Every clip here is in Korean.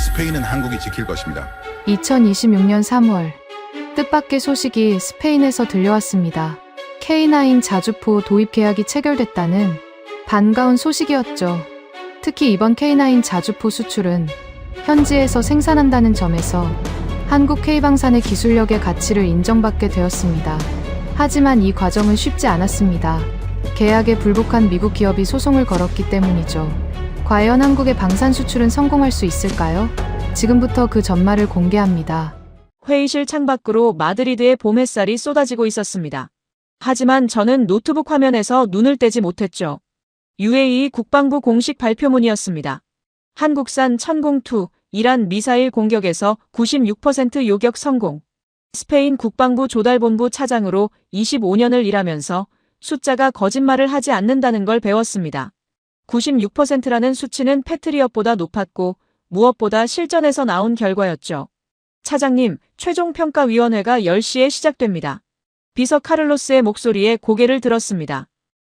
스페인은 한국이 지킬 것입니다. 2026년 3월 뜻밖의 소식이 스페인에서 들려왔습니다. K9 자주포 도입 계약이 체결됐다는 반가운 소식이었죠. 특히 이번 K9 자주포 수출은 현지에서 생산한다는 점에서 한국 K방산의 기술력의 가치를 인정받게 되었습니다. 하지만 이 과정은 쉽지 않았습니다. 계약에 불복한 미국 기업이 소송을 걸었기 때문이죠. 과연 한국의 방산 수출은 성공할 수 있을까요? 지금부터 그 전말을 공개합니다. 회의실 창밖으로 마드리드의 봄 햇살이 쏟아지고 있었습니다. 하지만 저는 노트북 화면에서 눈을 떼지 못했죠. UAE 국방부 공식 발표문이었습니다. 한국산 천공2 이란 미사일 공격에서 96% 요격 성공. 스페인 국방부 조달본부 차장으로 25년을 일하면서 숫자가 거짓말을 하지 않는다는 걸 배웠습니다. 96%라는 수치는 패트리엇보다 높았고 무엇보다 실전에서 나온 결과였죠. 차장님, 최종평가위원회가 10시에 시작됩니다. 비서 카를로스의 목소리에 고개를 들었습니다.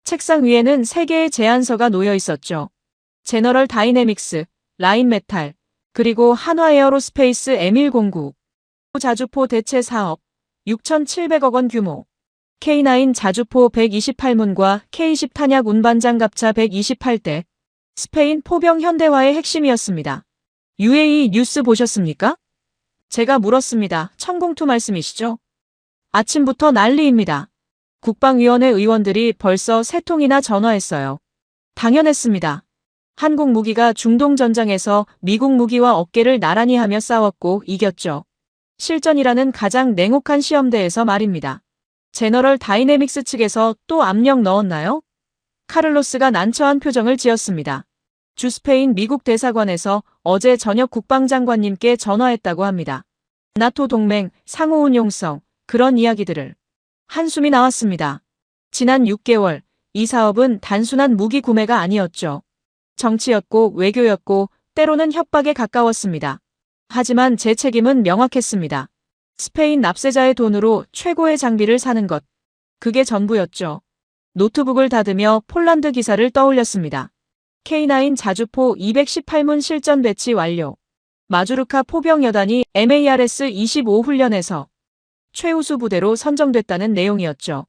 책상 위에는 3개의 제안서가 놓여 있었죠. 제너럴 다이내믹스, 라인메탈, 그리고 한화에어로스페이스 M109. 자주포 대체 사업, 6,700억 원 규모. K9 자주포 128문과 K10 탄약 운반장갑차 128대. 스페인 포병 현대화의 핵심이었습니다. UAE 뉴스 보셨습니까? 제가 물었습니다. 천공2 말씀이시죠? 아침부터 난리입니다. 국방위원회 의원들이 벌써 3통이나 전화했어요. 당연했습니다. 한국 무기가 중동 전장에서 미국 무기와 어깨를 나란히 하며 싸웠고 이겼죠. 실전이라는 가장 냉혹한 시험대에서 말입니다. 제너럴 다이내믹스 측에서 또 압력 넣었나요? 카를로스가 난처한 표정을 지었습니다. 주 스페인 미국 대사관에서 어제 저녁 국방장관님께 전화했다고 합니다. 나토 동맹, 상호 운용성, 그런 이야기들을. 한숨이 나왔습니다. 지난 6개월, 이 사업은 단순한 무기 구매가 아니었죠. 정치였고 외교였고 때로는 협박에 가까웠습니다. 하지만 제 책임은 명확했습니다. 스페인 납세자의 돈으로 최고의 장비를 사는 것. 그게 전부였죠. 노트북을 닫으며 폴란드 기사를 떠올렸습니다. K9 자주포 218문 실전 배치 완료. 마주르카 포병 여단이 MARS-25 훈련에서 최우수 부대로 선정됐다는 내용이었죠.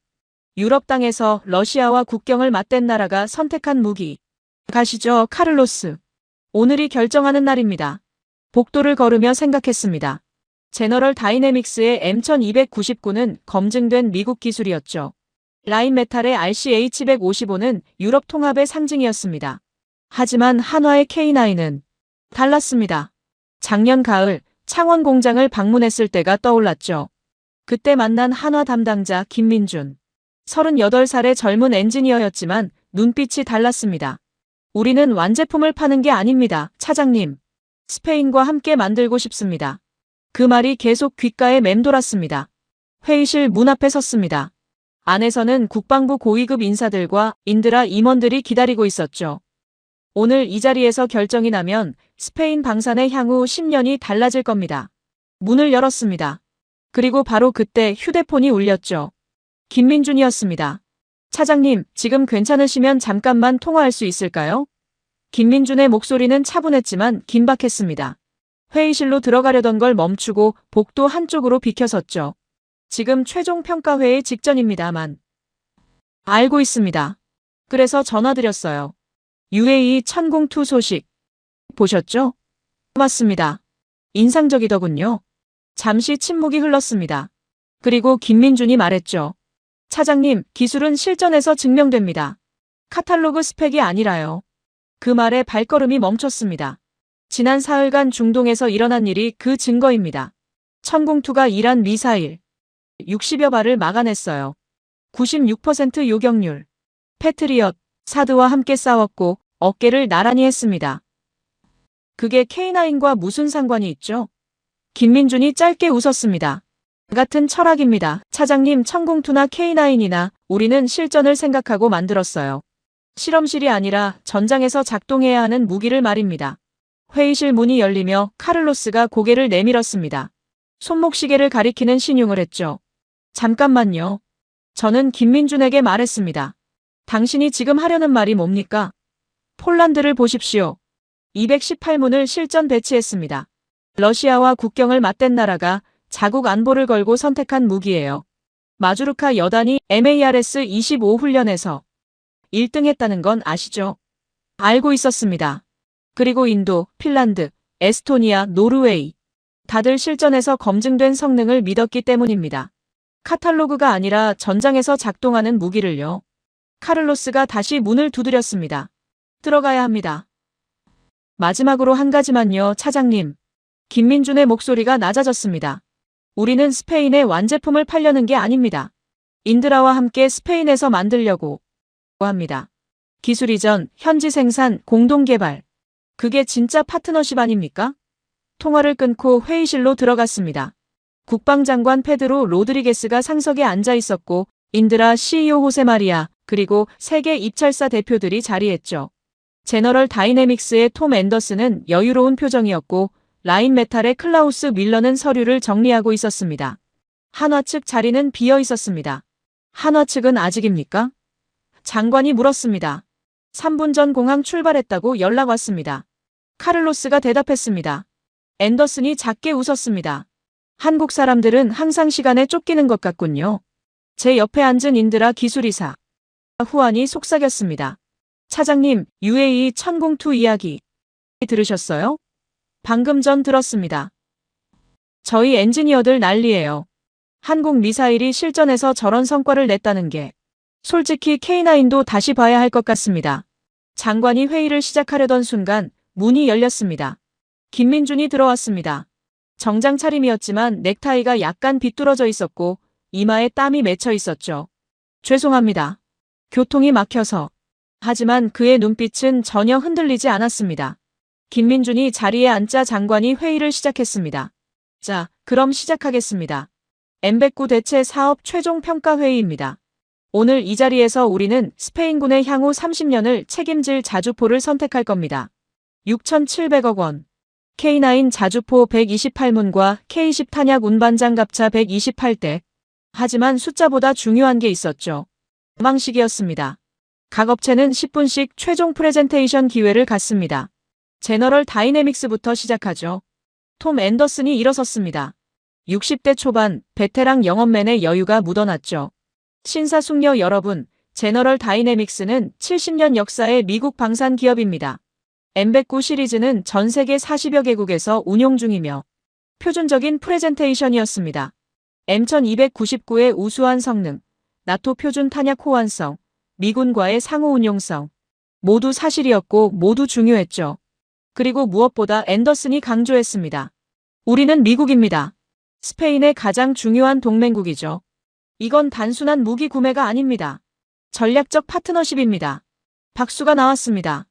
유럽 땅에서 러시아와 국경을 맞댄 나라가 선택한 무기. 가시죠, 카를로스. 오늘이 결정하는 날입니다. 복도를 걸으며 생각했습니다. 제너럴 다이내믹스의 M1299는 검증된 미국 기술이었죠. 라인메탈의 RCH155는 유럽 통합의 상징이었습니다. 하지만 한화의 K9은 달랐습니다. 작년 가을 창원 공장을 방문했을 때가 떠올랐죠. 그때 만난 한화 담당자 김민준. 38살의 젊은 엔지니어였지만 눈빛이 달랐습니다. 우리는 완제품을 파는 게 아닙니다, 차장님. 스페인과 함께 만들고 싶습니다. 그 말이 계속 귓가에 맴돌았습니다. 회의실 문 앞에 섰습니다. 안에서는 국방부 고위급 인사들과 인드라 임원들이 기다리고 있었죠. 오늘 이 자리에서 결정이 나면 스페인 방산의 향후 10년이 달라질 겁니다. 문을 열었습니다. 그리고 바로 그때 휴대폰이 울렸죠. 김민준이었습니다. 차장님, 지금 괜찮으시면 잠깐만 통화할 수 있을까요? 김민준의 목소리는 차분했지만 긴박했습니다. 회의실로 들어가려던 걸 멈추고 복도 한쪽으로 비켜섰죠. 지금 최종평가회의 직전입니다만. 알고 있습니다. 그래서 전화드렸어요. UAE 천공2 소식. 보셨죠? 맞습니다. 인상적이더군요. 잠시 침묵이 흘렀습니다. 그리고 김민준이 말했죠. 차장님, 기술은 실전에서 증명됩니다. 카탈로그 스펙이 아니라요. 그 말에 발걸음이 멈췄습니다. 지난 사흘간 중동에서 일어난 일이 그 증거입니다. 천공2가 이란 미사일 60여 발을 막아냈어요. 96% 요격률. 패트리엇, 사드와 함께 싸웠고 어깨를 나란히 했습니다. 그게 K9과 무슨 상관이 있죠? 김민준이 짧게 웃었습니다. 같은 철학입니다. 차장님, 천공2나 K9이나 우리는 실전을 생각하고 만들었어요. 실험실이 아니라 전장에서 작동해야 하는 무기를 말입니다. 회의실 문이 열리며 카를로스가 고개를 내밀었습니다. 손목시계를 가리키는 신용을 했죠. 잠깐만요. 저는 김민준에게 말했습니다. 당신이 지금 하려는 말이 뭡니까? 폴란드를 보십시오. 218문을 실전 배치했습니다. 러시아와 국경을 맞댄 나라가 자국 안보를 걸고 선택한 무기예요. 마주르카 여단이 MARS-25 훈련에서 1등했다는 건 아시죠? 알고 있었습니다. 그리고 인도, 핀란드, 에스토니아, 노르웨이. 다들 실전에서 검증된 성능을 믿었기 때문입니다. 카탈로그가 아니라 전장에서 작동하는 무기를요. 카를로스가 다시 문을 두드렸습니다. 들어가야 합니다. 마지막으로 한 가지만요, 차장님. 김민준의 목소리가 낮아졌습니다. 우리는 스페인에 완제품을 팔려는 게 아닙니다. 인드라와 함께 스페인에서 만들려고 합니다. 기술 이전, 현지 생산, 공동 개발. 그게 진짜 파트너십 아닙니까? 통화를 끊고 회의실로 들어갔습니다. 국방장관 페드로 로드리게스가 상석에 앉아 있었고 인드라 CEO 호세마리아 그리고 세계 입찰사 대표들이 자리했죠. 제너럴 다이내믹스의 톰 앤더슨은 여유로운 표정이었고 라인 메탈의 클라우스 밀러는 서류를 정리하고 있었습니다. 한화 측 자리는 비어 있었습니다. 한화 측은 아직입니까? 장관이 물었습니다. 3분 전 공항 출발했다고 연락 왔습니다. 카를로스가 대답했습니다. 앤더슨이 작게 웃었습니다. 한국 사람들은 항상 시간에 쫓기는 것 같군요. 제 옆에 앉은 인드라 기술이사 후안이 속삭였습니다. 차장님, UAE 천공투 이야기 들으셨어요? 방금 전 들었습니다. 저희 엔지니어들 난리예요. 한국 미사일이 실전에서 저런 성과를 냈다는 게 솔직히 K9도 다시 봐야 할 것 같습니다. 장관이 회의를 시작하려던 순간 문이 열렸습니다. 김민준이 들어왔습니다. 정장 차림이었지만 넥타이가 약간 비뚤어져 있었고 이마에 땀이 맺혀 있었죠. 죄송합니다. 교통이 막혀서. 하지만 그의 눈빛은 전혀 흔들리지 않았습니다. 김민준이 자리에 앉자 장관이 회의를 시작했습니다. 자, 그럼 시작하겠습니다. M109 대체 사업 최종 평가 회의입니다. 오늘 이 자리에서 우리는 스페인군의 향후 30년을 책임질 자주포를 선택할 겁니다. 6,700억 원. K9 자주포 128문과 K10 탄약 운반장 갑차 128대. 하지만 숫자보다 중요한 게 있었죠. 방식이었습니다. 각 업체는 10분씩 최종 프레젠테이션 기회를 갖습니다. 제너럴 다이내믹스부터 시작하죠. 톰 앤더슨이 일어섰습니다. 60대 초반 베테랑 영업맨의 여유가 묻어났죠. 신사숙녀 여러분, 제너럴 다이내믹스는 70년 역사의 미국 방산 기업입니다. M109 시리즈는 전 세계 40여 개국에서 운용 중이며 표준적인 프레젠테이션이었습니다. M1299의 우수한 성능, 나토 표준 탄약 호환성, 미군과의 상호 운용성, 모두 사실이었고 모두 중요했죠. 그리고 무엇보다 앤더슨이 강조했습니다. 우리는 미국입니다. 스페인의 가장 중요한 동맹국이죠. 이건 단순한 무기 구매가 아닙니다. 전략적 파트너십입니다. 박수가 나왔습니다.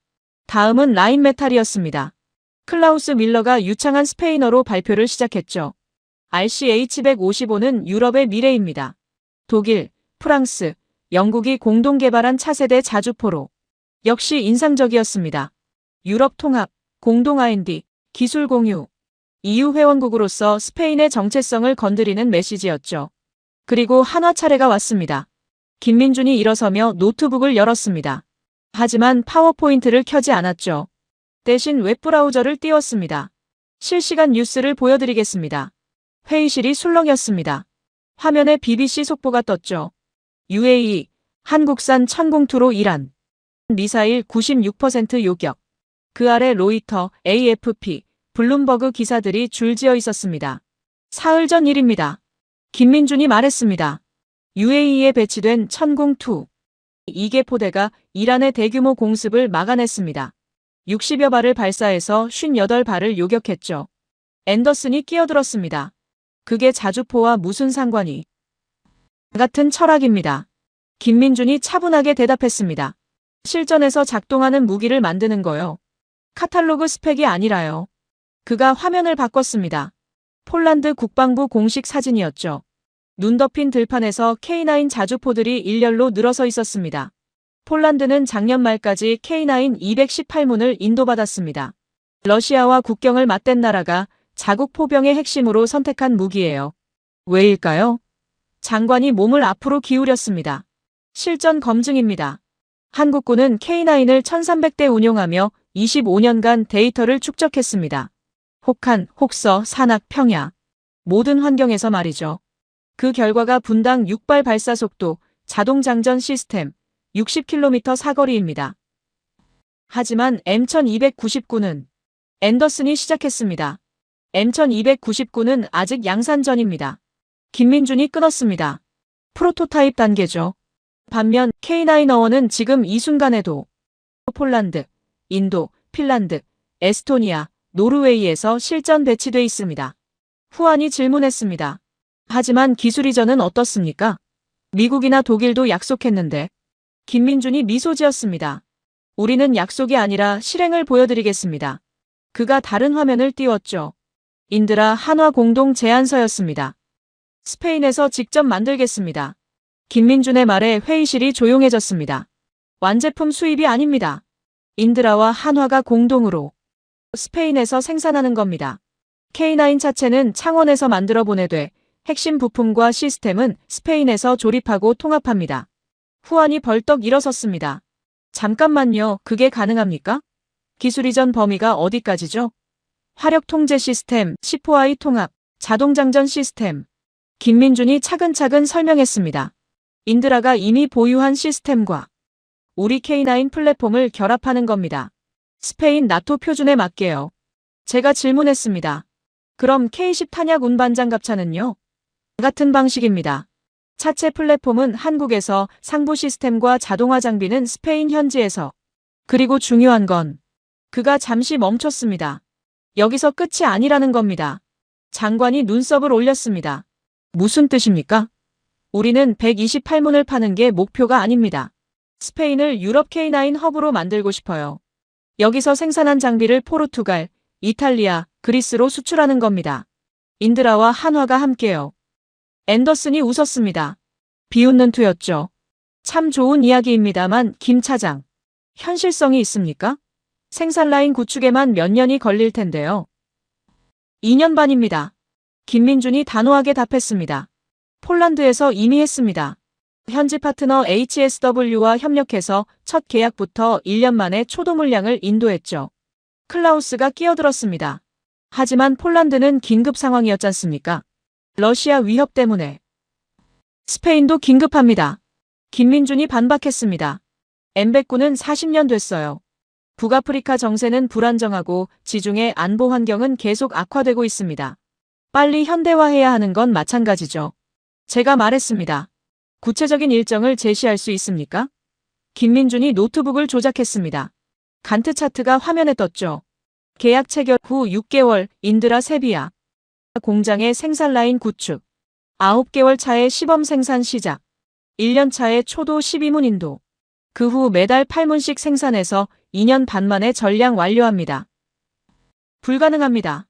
다음은 라인 메탈이었습니다. 클라우스 밀러가 유창한 스페인어로 발표를 시작했죠. RCH155는 유럽의 미래입니다. 독일, 프랑스, 영국이 공동 개발한 차세대 자주포로 역시 인상적이었습니다. 유럽 통합, 공동 R&D, 기술 공유, EU 회원국으로서 스페인의 정체성을 건드리는 메시지였죠. 그리고 한화 차례가 왔습니다. 김민준이 일어서며 노트북을 열었습니다. 하지만 파워포인트를 켜지 않았죠. 대신 웹브라우저를 띄웠습니다. 실시간 뉴스를 보여드리겠습니다. 회의실이 술렁였습니다. 화면에 BBC 속보가 떴죠. UAE, 한국산 천공투로 이란. 미사일 96% 요격. 그 아래 로이터, AFP, 블룸버그 기사들이 줄지어 있었습니다. 사흘 전 일입니다. 김민준이 말했습니다. UAE에 배치된 천공2. 2개 포대가 이란의 대규모 공습을 막아냈습니다. 60여 발을 발사해서 58발을 요격했죠. 앤더슨이 끼어들었습니다. 그게 자주포와 무슨 상관이? 같은 철학입니다. 김민준이 차분하게 대답했습니다. 실전에서 작동하는 무기를 만드는 거요. 카탈로그 스펙이 아니라요. 그가 화면을 바꿨습니다. 폴란드 국방부 공식 사진이었죠. 눈 덮인 들판에서 K9 자주포들이 일렬로 늘어서 있었습니다. 폴란드는 작년 말까지 K9 218문을 인도받았습니다. 러시아와 국경을 맞댄 나라가 자국 포병의 핵심으로 선택한 무기예요. 왜일까요? 장관이 몸을 앞으로 기울였습니다. 실전 검증입니다. 한국군은 K9을 1300대 운용하며 25년간 데이터를 축적했습니다. 혹한, 혹서, 산악, 평야. 모든 환경에서 말이죠. 그 결과가 분당 6발 발사 속도, 자동 장전 시스템, 60km 사거리입니다. 하지만 M1299는 앤더슨이 시작했습니다. M1299는 아직 양산전입니다. 김민준이 끊었습니다. 프로토타입 단계죠. 반면 K9 어원은 지금 이 순간에도 폴란드, 인도, 핀란드, 에스토니아, 노르웨이에서 실전 배치돼 있습니다. 후안이 질문했습니다. 하지만 기술 이전은 어떻습니까? 미국이나 독일도 약속했는데. 김민준이 미소 지었습니다. 우리는 약속이 아니라 실행을 보여드리겠습니다. 그가 다른 화면을 띄웠죠. 인드라 한화 공동 제안서였습니다. 스페인에서 직접 만들겠습니다. 김민준의 말에 회의실이 조용해졌습니다. 완제품 수입이 아닙니다. 인드라와 한화가 공동으로 스페인에서 생산하는 겁니다. K9 차체는 창원에서 만들어 보내돼 핵심 부품과 시스템은 스페인에서 조립하고 통합합니다. 후안이 벌떡 일어섰습니다. 잠깐만요, 그게 가능합니까? 기술 이전 범위가 어디까지죠? 화력 통제 시스템, C4I 통합, 자동 장전 시스템. 김민준이 차근차근 설명했습니다. 인드라가 이미 보유한 시스템과 우리 K9 플랫폼을 결합하는 겁니다. 스페인 나토 표준에 맞게요. 제가 질문했습니다. 그럼 K10 탄약 운반장갑차는요? 같은 방식입니다. 차체 플랫폼은 한국에서, 상부 시스템과 자동화 장비는 스페인 현지에서. 그리고 중요한 건 그가 잠시 멈췄습니다. 여기서 끝이 아니라는 겁니다. 장관이 눈썹을 올렸습니다. 무슨 뜻입니까? 우리는 128문을 파는 게 목표가 아닙니다. 스페인을 유럽 K9 허브로 만들고 싶어요. 여기서 생산한 장비를 포르투갈, 이탈리아, 그리스로 수출하는 겁니다. 인드라와 한화가 함께요. 앤더슨이 웃었습니다. 비웃는 투였죠. 참 좋은 이야기입니다만 김 차장, 현실성이 있습니까? 생산 라인 구축에만 몇 년이 걸릴 텐데요. 2년 반입니다. 김민준이 단호하게 답했습니다. 폴란드에서 이미 했습니다. 현지 파트너 HSW와 협력해서 첫 계약부터 1년 만에 초도 물량을 인도했죠. 클라우스가 끼어들었습니다. 하지만 폴란드는 긴급 상황이었지 않습니까? 러시아 위협 때문에. 스페인도 긴급합니다. 김민준이 반박했습니다. 엠베꾸는 40년 됐어요. 북아프리카 정세는 불안정하고 지중해 안보 환경은 계속 악화되고 있습니다. 빨리 현대화해야 하는 건 마찬가지죠. 제가 말했습니다. 구체적인 일정을 제시할 수 있습니까? 김민준이 노트북을 조작했습니다. 간트 차트가 화면에 떴죠. 계약 체결 후 6개월 인드라 세비야. 공장의 생산 라인 구축. 9개월 차에 시범 생산 시작. 1년 차에 초도 12문 인도. 그 후 매달 8문씩 생산해서 2년 반 만에 전량 완료합니다. 불가능합니다.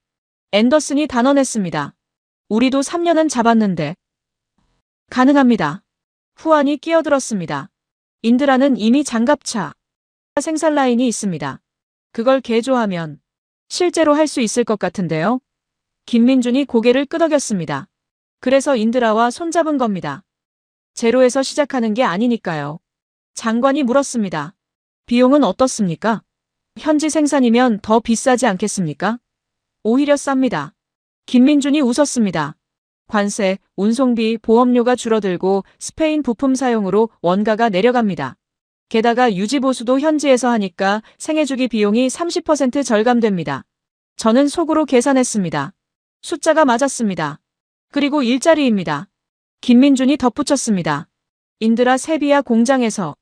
앤더슨이 단언했습니다. 우리도 3년은 잡았는데. 가능합니다. 후안이 끼어들었습니다. 인드라는 이미 장갑차 생산 라인이 있습니다. 그걸 개조하면 실제로 할 수 있을 것 같은데요. 김민준이 고개를 끄덕였습니다. 그래서 인드라와 손잡은 겁니다. 제로에서 시작하는 게 아니니까요. 장관이 물었습니다. 비용은 어떻습니까? 현지 생산이면 더 비싸지 않겠습니까? 오히려 쌉니다. 김민준이 웃었습니다. 관세, 운송비, 보험료가 줄어들고 스페인 부품 사용으로 원가가 내려갑니다. 게다가 유지보수도 현지에서 하니까 생애주기 비용이 30% 절감됩니다. 저는 속으로 계산했습니다. 숫자가 맞았습니다. 그리고 일자리입니다. 김민준이 덧붙였습니다. 인드라 세비야 공장에서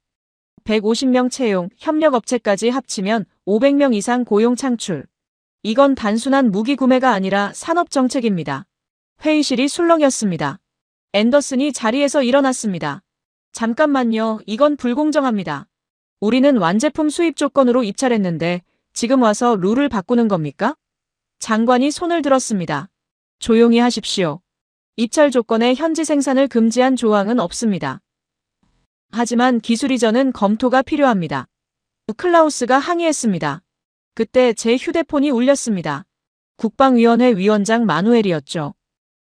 150명 채용, 협력업체까지 합치면 500명 이상 고용 창출. 이건 단순한 무기 구매가 아니라 산업정책입니다. 회의실이 술렁였습니다. 앤더슨이 자리에서 일어났습니다. 잠깐만요, 이건 불공정합니다. 우리는 완제품 수입 조건으로 입찰했는데 지금 와서 룰을 바꾸는 겁니까? 장관이 손을 들었습니다. 조용히 하십시오. 입찰 조건에 현지 생산을 금지한 조항은 없습니다. 하지만 기술 이전은 검토가 필요합니다. 클라우스가 항의했습니다. 그때 제 휴대폰이 울렸습니다. 국방위원회 위원장 마누엘이었죠.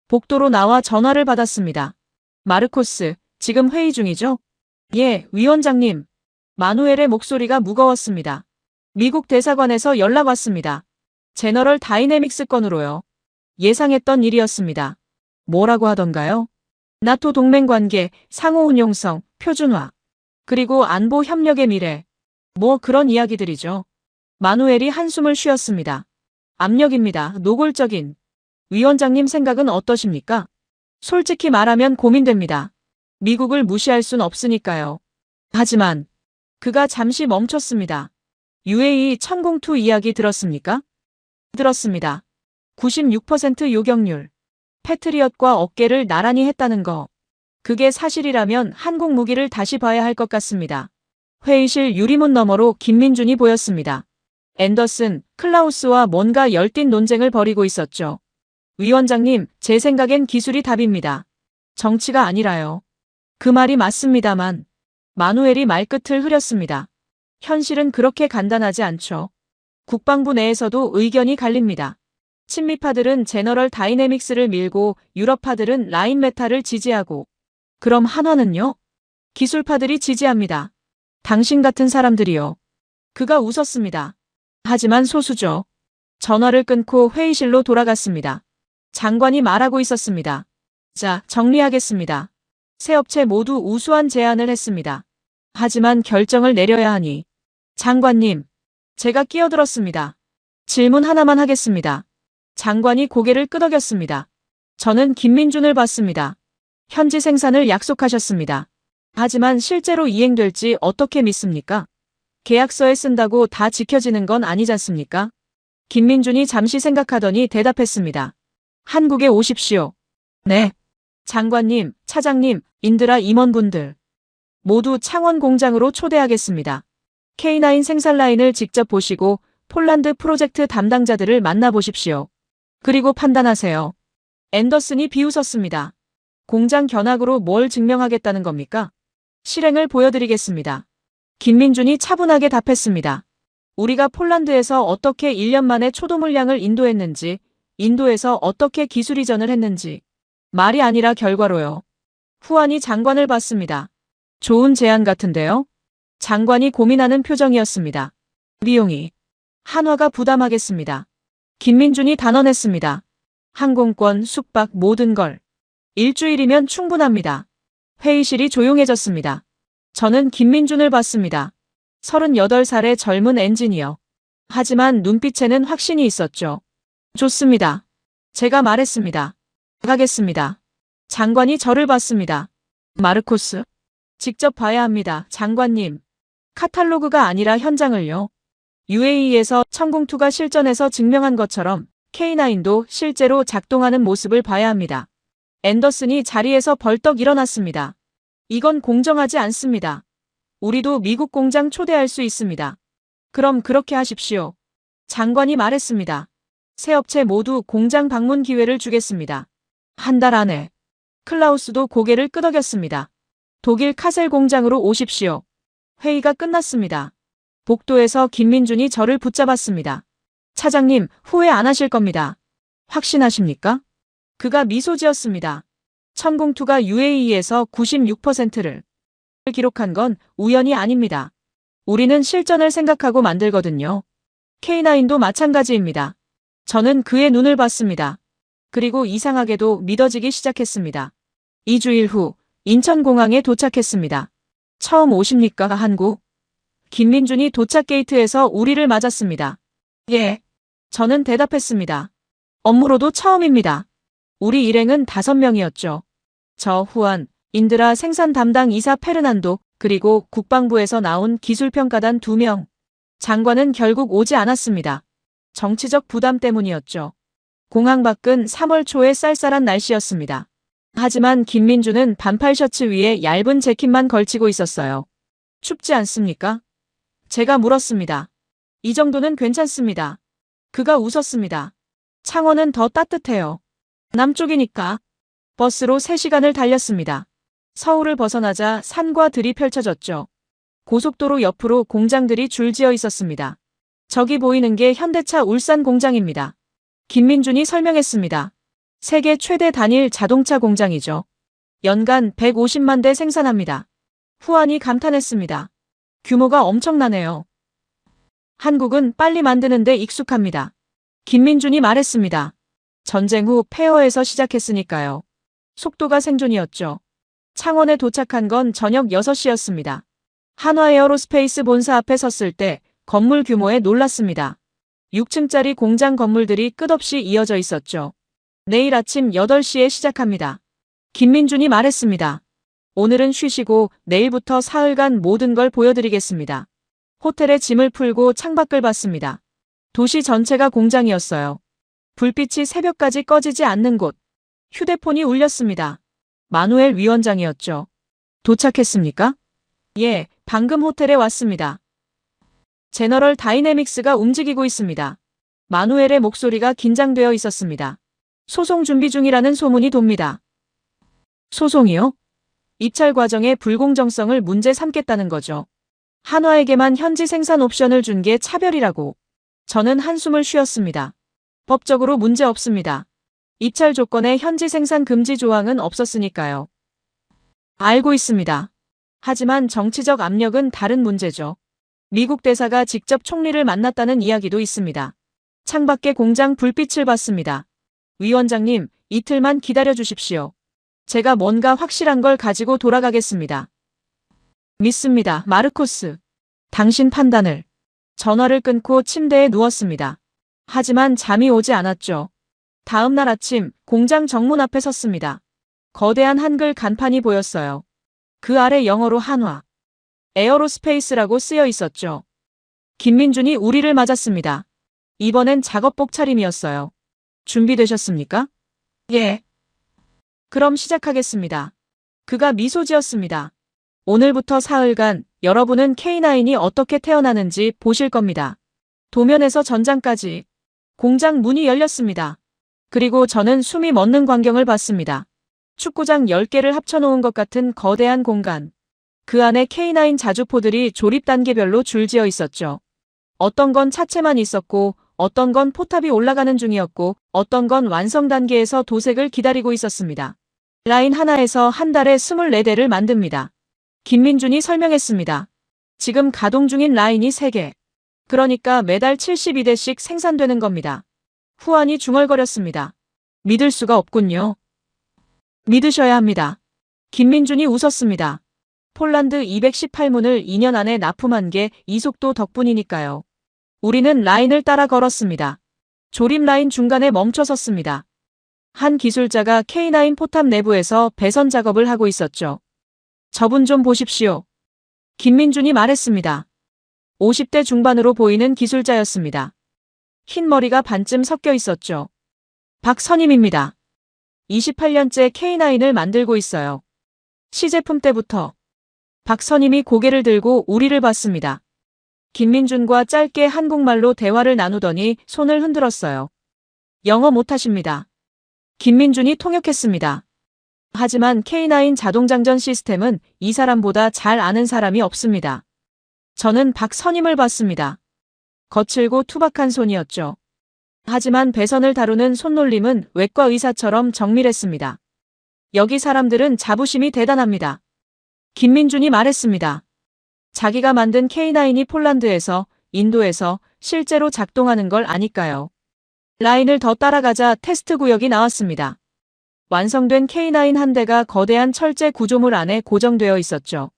복도로 나와 전화를 받았습니다. 마르코스, 지금 회의 중이죠? 예, 위원장님. 마누엘의 목소리가 무거웠습니다. 미국 대사관에서 연락 왔습니다. 제너럴 다이내믹스 건으로요. 예상했던 일이었습니다. 뭐라고 하던가요? 나토 동맹 관계, 상호 운용성, 표준화, 그리고 안보 협력의 미래. 뭐 그런 이야기들이죠. 마누엘이 한숨을 쉬었습니다. 압력입니다. 노골적인. 위원장님 생각은 어떠십니까? 솔직히 말하면 고민됩니다. 미국을 무시할 순 없으니까요. 하지만 그가 잠시 멈췄습니다. UAE 천공투 이야기 들었습니까? 들었습니다. 96% 요격률. 패트리엇과 어깨를 나란히 했다는 거. 그게 사실이라면 한국 무기를 다시 봐야 할 것 같습니다. 회의실 유리문 너머로 김민준이 보였습니다. 앤더슨, 클라우스와 뭔가 열띤 논쟁을 벌이고 있었죠. 위원장님, 제 생각엔 기술이 답입니다. 정치가 아니라요. 그 말이 맞습니다만 마누엘이 말끝을 흐렸습니다. 현실은 그렇게 간단하지 않죠. 국방부 내에서도 의견이 갈립니다. 친미파들은 제너럴 다이내믹스를 밀고 유럽파들은 라인메탈을 지지하고 그럼 한화는요? 기술파들이 지지합니다. 당신 같은 사람들이요. 그가 웃었습니다. 하지만 소수죠. 전화를 끊고 회의실로 돌아갔습니다. 장관이 말하고 있었습니다. 자, 정리하겠습니다. 세 업체 모두 우수한 제안을 했습니다. 하지만 결정을 내려야 하니. 장관님, 제가 끼어들었습니다. 질문 하나만 하겠습니다. 장관이 고개를 끄덕였습니다. 저는 김민준을 봤습니다. 현지 생산을 약속하셨습니다. 하지만 실제로 이행될지 어떻게 믿습니까? 계약서에 쓴다고 다 지켜지는 건 아니지 않습니까? 김민준이 잠시 생각하더니 대답했습니다. 한국에 오십시오. 네. 장관님, 차장님, 인드라 임원분들. 모두 창원 공장으로 초대하겠습니다. K9 생산 라인을 직접 보시고 폴란드 프로젝트 담당자들을 만나보십시오. 그리고 판단하세요. 앤더슨이 비웃었습니다. 공장 견학으로 뭘 증명하겠다는 겁니까? 실행을 보여드리겠습니다. 김민준이 차분하게 답했습니다. 우리가 폴란드에서 어떻게 1년 만에 초도 물량을 인도했는지, 인도에서 어떻게 기술 이전을 했는지. 말이 아니라 결과로요. 후안이 장관을 봤습니다. 좋은 제안 같은데요? 장관이 고민하는 표정이었습니다. 비용이. 한화가 부담하겠습니다. 김민준이 단언했습니다. 항공권, 숙박, 모든 걸. 일주일이면 충분합니다. 회의실이 조용해졌습니다. 저는 김민준을 봤습니다. 38살의 젊은 엔지니어. 하지만 눈빛에는 확신이 있었죠. 좋습니다. 제가 말했습니다. 가겠습니다. 장관이 저를 봤습니다. 마르코스. 직접 봐야 합니다. 장관님. 카탈로그가 아니라 현장을요. UAE에서 천공투가 실전에서 증명한 것처럼 K9도 실제로 작동하는 모습을 봐야 합니다. 앤더슨이 자리에서 벌떡 일어났습니다. 이건 공정하지 않습니다. 우리도 미국 공장 초대할 수 있습니다. 그럼 그렇게 하십시오. 장관이 말했습니다. 세 업체 모두 공장 방문 기회를 주겠습니다. 한 달 안에. 클라우스도 고개를 끄덕였습니다. 독일 카셀 공장으로 오십시오. 회의가 끝났습니다. 복도에서 김민준이 저를 붙잡았습니다. 차장님, 후회 안 하실 겁니다. 확신하십니까? 그가 미소 지었습니다. 천공투가 UAE에서 96%를 기록한 건 우연이 아닙니다. 우리는 실전을 생각하고 만들거든요. K9도 마찬가지입니다. 저는 그의 눈을 봤습니다. 그리고 이상하게도 믿어지기 시작했습니다. 2주일 후 인천공항에 도착했습니다. 처음 오십니까, 한국? 김민준이 도착 게이트에서 우리를 맞았습니다. 예. 저는 대답했습니다. 업무로도 처음입니다. 우리 일행은 5명이었죠. 저 후안, 인드라 생산 담당 이사 페르난도, 그리고 국방부에서 나온 기술평가단 2명. 장관은 결국 오지 않았습니다. 정치적 부담 때문이었죠. 공항 밖은 3월 초의 쌀쌀한 날씨였습니다. 하지만 김민준은 반팔 셔츠 위에 얇은 재킷만 걸치고 있었어요. 춥지 않습니까? 제가 물었습니다. 이 정도는 괜찮습니다. 그가 웃었습니다. 창원은 더 따뜻해요. 남쪽이니까. 버스로 3시간을 달렸습니다. 서울을 벗어나자 산과 들이 펼쳐졌죠. 고속도로 옆으로 공장들이 줄지어 있었습니다. 저기 보이는 게 현대차 울산 공장입니다. 김민준이 설명했습니다. 세계 최대 단일 자동차 공장이죠. 연간 150만 대 생산합니다. 후안이 감탄했습니다. 규모가 엄청나네요. 한국은 빨리 만드는데 익숙합니다. 김민준이 말했습니다. 전쟁 후 폐허에서 시작했으니까요. 속도가 생존이었죠. 창원에 도착한 건 저녁 6시였습니다. 한화에어로스페이스 본사 앞에 섰을 때 건물 규모에 놀랐습니다. 6층짜리 공장 건물들이 끝없이 이어져 있었죠. 내일 아침 8시에 시작합니다. 김민준이 말했습니다. 오늘은 쉬시고 내일부터 사흘간 모든 걸 보여드리겠습니다. 호텔에 짐을 풀고 창밖을 봤습니다. 도시 전체가 공장이었어요. 불빛이 새벽까지 꺼지지 않는 곳. 휴대폰이 울렸습니다. 마누엘 위원장이었죠. 도착했습니까? 예, 방금 호텔에 왔습니다. 제너럴 다이내믹스가 움직이고 있습니다. 마누엘의 목소리가 긴장되어 있었습니다. 소송 준비 중이라는 소문이 돕니다. 소송이요? 입찰 과정의 불공정성을 문제 삼겠다는 거죠. 한화에게만 현지 생산 옵션을 준 게 차별이라고. 저는 한숨을 쉬었습니다. 법적으로 문제 없습니다. 입찰 조건에 현지 생산 금지 조항은 없었으니까요. 알고 있습니다. 하지만 정치적 압력은 다른 문제죠. 미국 대사가 직접 총리를 만났다는 이야기도 있습니다. 창밖에 공장 불빛을 봤습니다. 위원장님, 이틀만 기다려 주십시오. 제가 뭔가 확실한 걸 가지고 돌아가겠습니다. 믿습니다, 마르코스. 당신 판단을. 전화를 끊고 침대에 누웠습니다. 하지만 잠이 오지 않았죠. 다음 날 아침 공장 정문 앞에 섰습니다. 거대한 한글 간판이 보였어요. 그 아래 영어로 한화 에어로스페이스라고 쓰여 있었죠. 김민준이 우리를 맞았습니다. 이번엔 작업복 차림이었어요. 준비되셨습니까? 예. 그럼 시작하겠습니다. 그가 미소 지었습니다. 오늘부터 사흘간 여러분은 K9이 어떻게 태어나는지 보실 겁니다. 도면에서 전장까지. 공장 문이 열렸습니다. 그리고 저는 숨이 멎는 광경을 봤습니다. 축구장 10개를 합쳐놓은 것 같은 거대한 공간. 그 안에 K9 자주포들이 조립 단계별로 줄지어 있었죠. 어떤 건 차체만 있었고, 어떤 건 포탑이 올라가는 중이었고, 어떤 건 완성 단계에서 도색을 기다리고 있었습니다. 라인 하나에서 한 달에 24대를 만듭니다. 김민준이 설명했습니다. 지금 가동 중인 라인이 3개. 그러니까 매달 72대씩 생산되는 겁니다. 후안이 중얼거렸습니다. 믿을 수가 없군요. 믿으셔야 합니다. 김민준이 웃었습니다. 폴란드 218문을 2년 안에 납품한 게 이 속도 덕분이니까요. 우리는 라인을 따라 걸었습니다. 조립 라인 중간에 멈춰섰습니다. 한 기술자가 K9 포탑 내부에서 배선 작업을 하고 있었죠. 저분 좀 보십시오. 김민준이 말했습니다. 50대 중반으로 보이는 기술자였습니다. 흰 머리가 반쯤 섞여 있었죠. 박선임입니다. 28년째 K9을 만들고 있어요. 시제품 때부터. 박선임이 고개를 들고 우리를 봤습니다. 김민준과 짧게 한국말로 대화를 나누더니 손을 흔들었어요. 영어 못하십니다. 김민준이 통역했습니다. 하지만 K9 자동장전 시스템은 이 사람보다 잘 아는 사람이 없습니다. 저는 박선임을 봤습니다. 거칠고 투박한 손이었죠. 하지만 배선을 다루는 손놀림은 외과 의사처럼 정밀했습니다. 여기 사람들은 자부심이 대단합니다. 김민준이 말했습니다. 자기가 만든 K9이 폴란드에서, 인도에서 실제로 작동하는 걸 아니까요. 라인을 더 따라가자 테스트 구역이 나왔습니다. 완성된 K9 한 대가 거대한 철제 구조물 안에 고정되어 있었죠.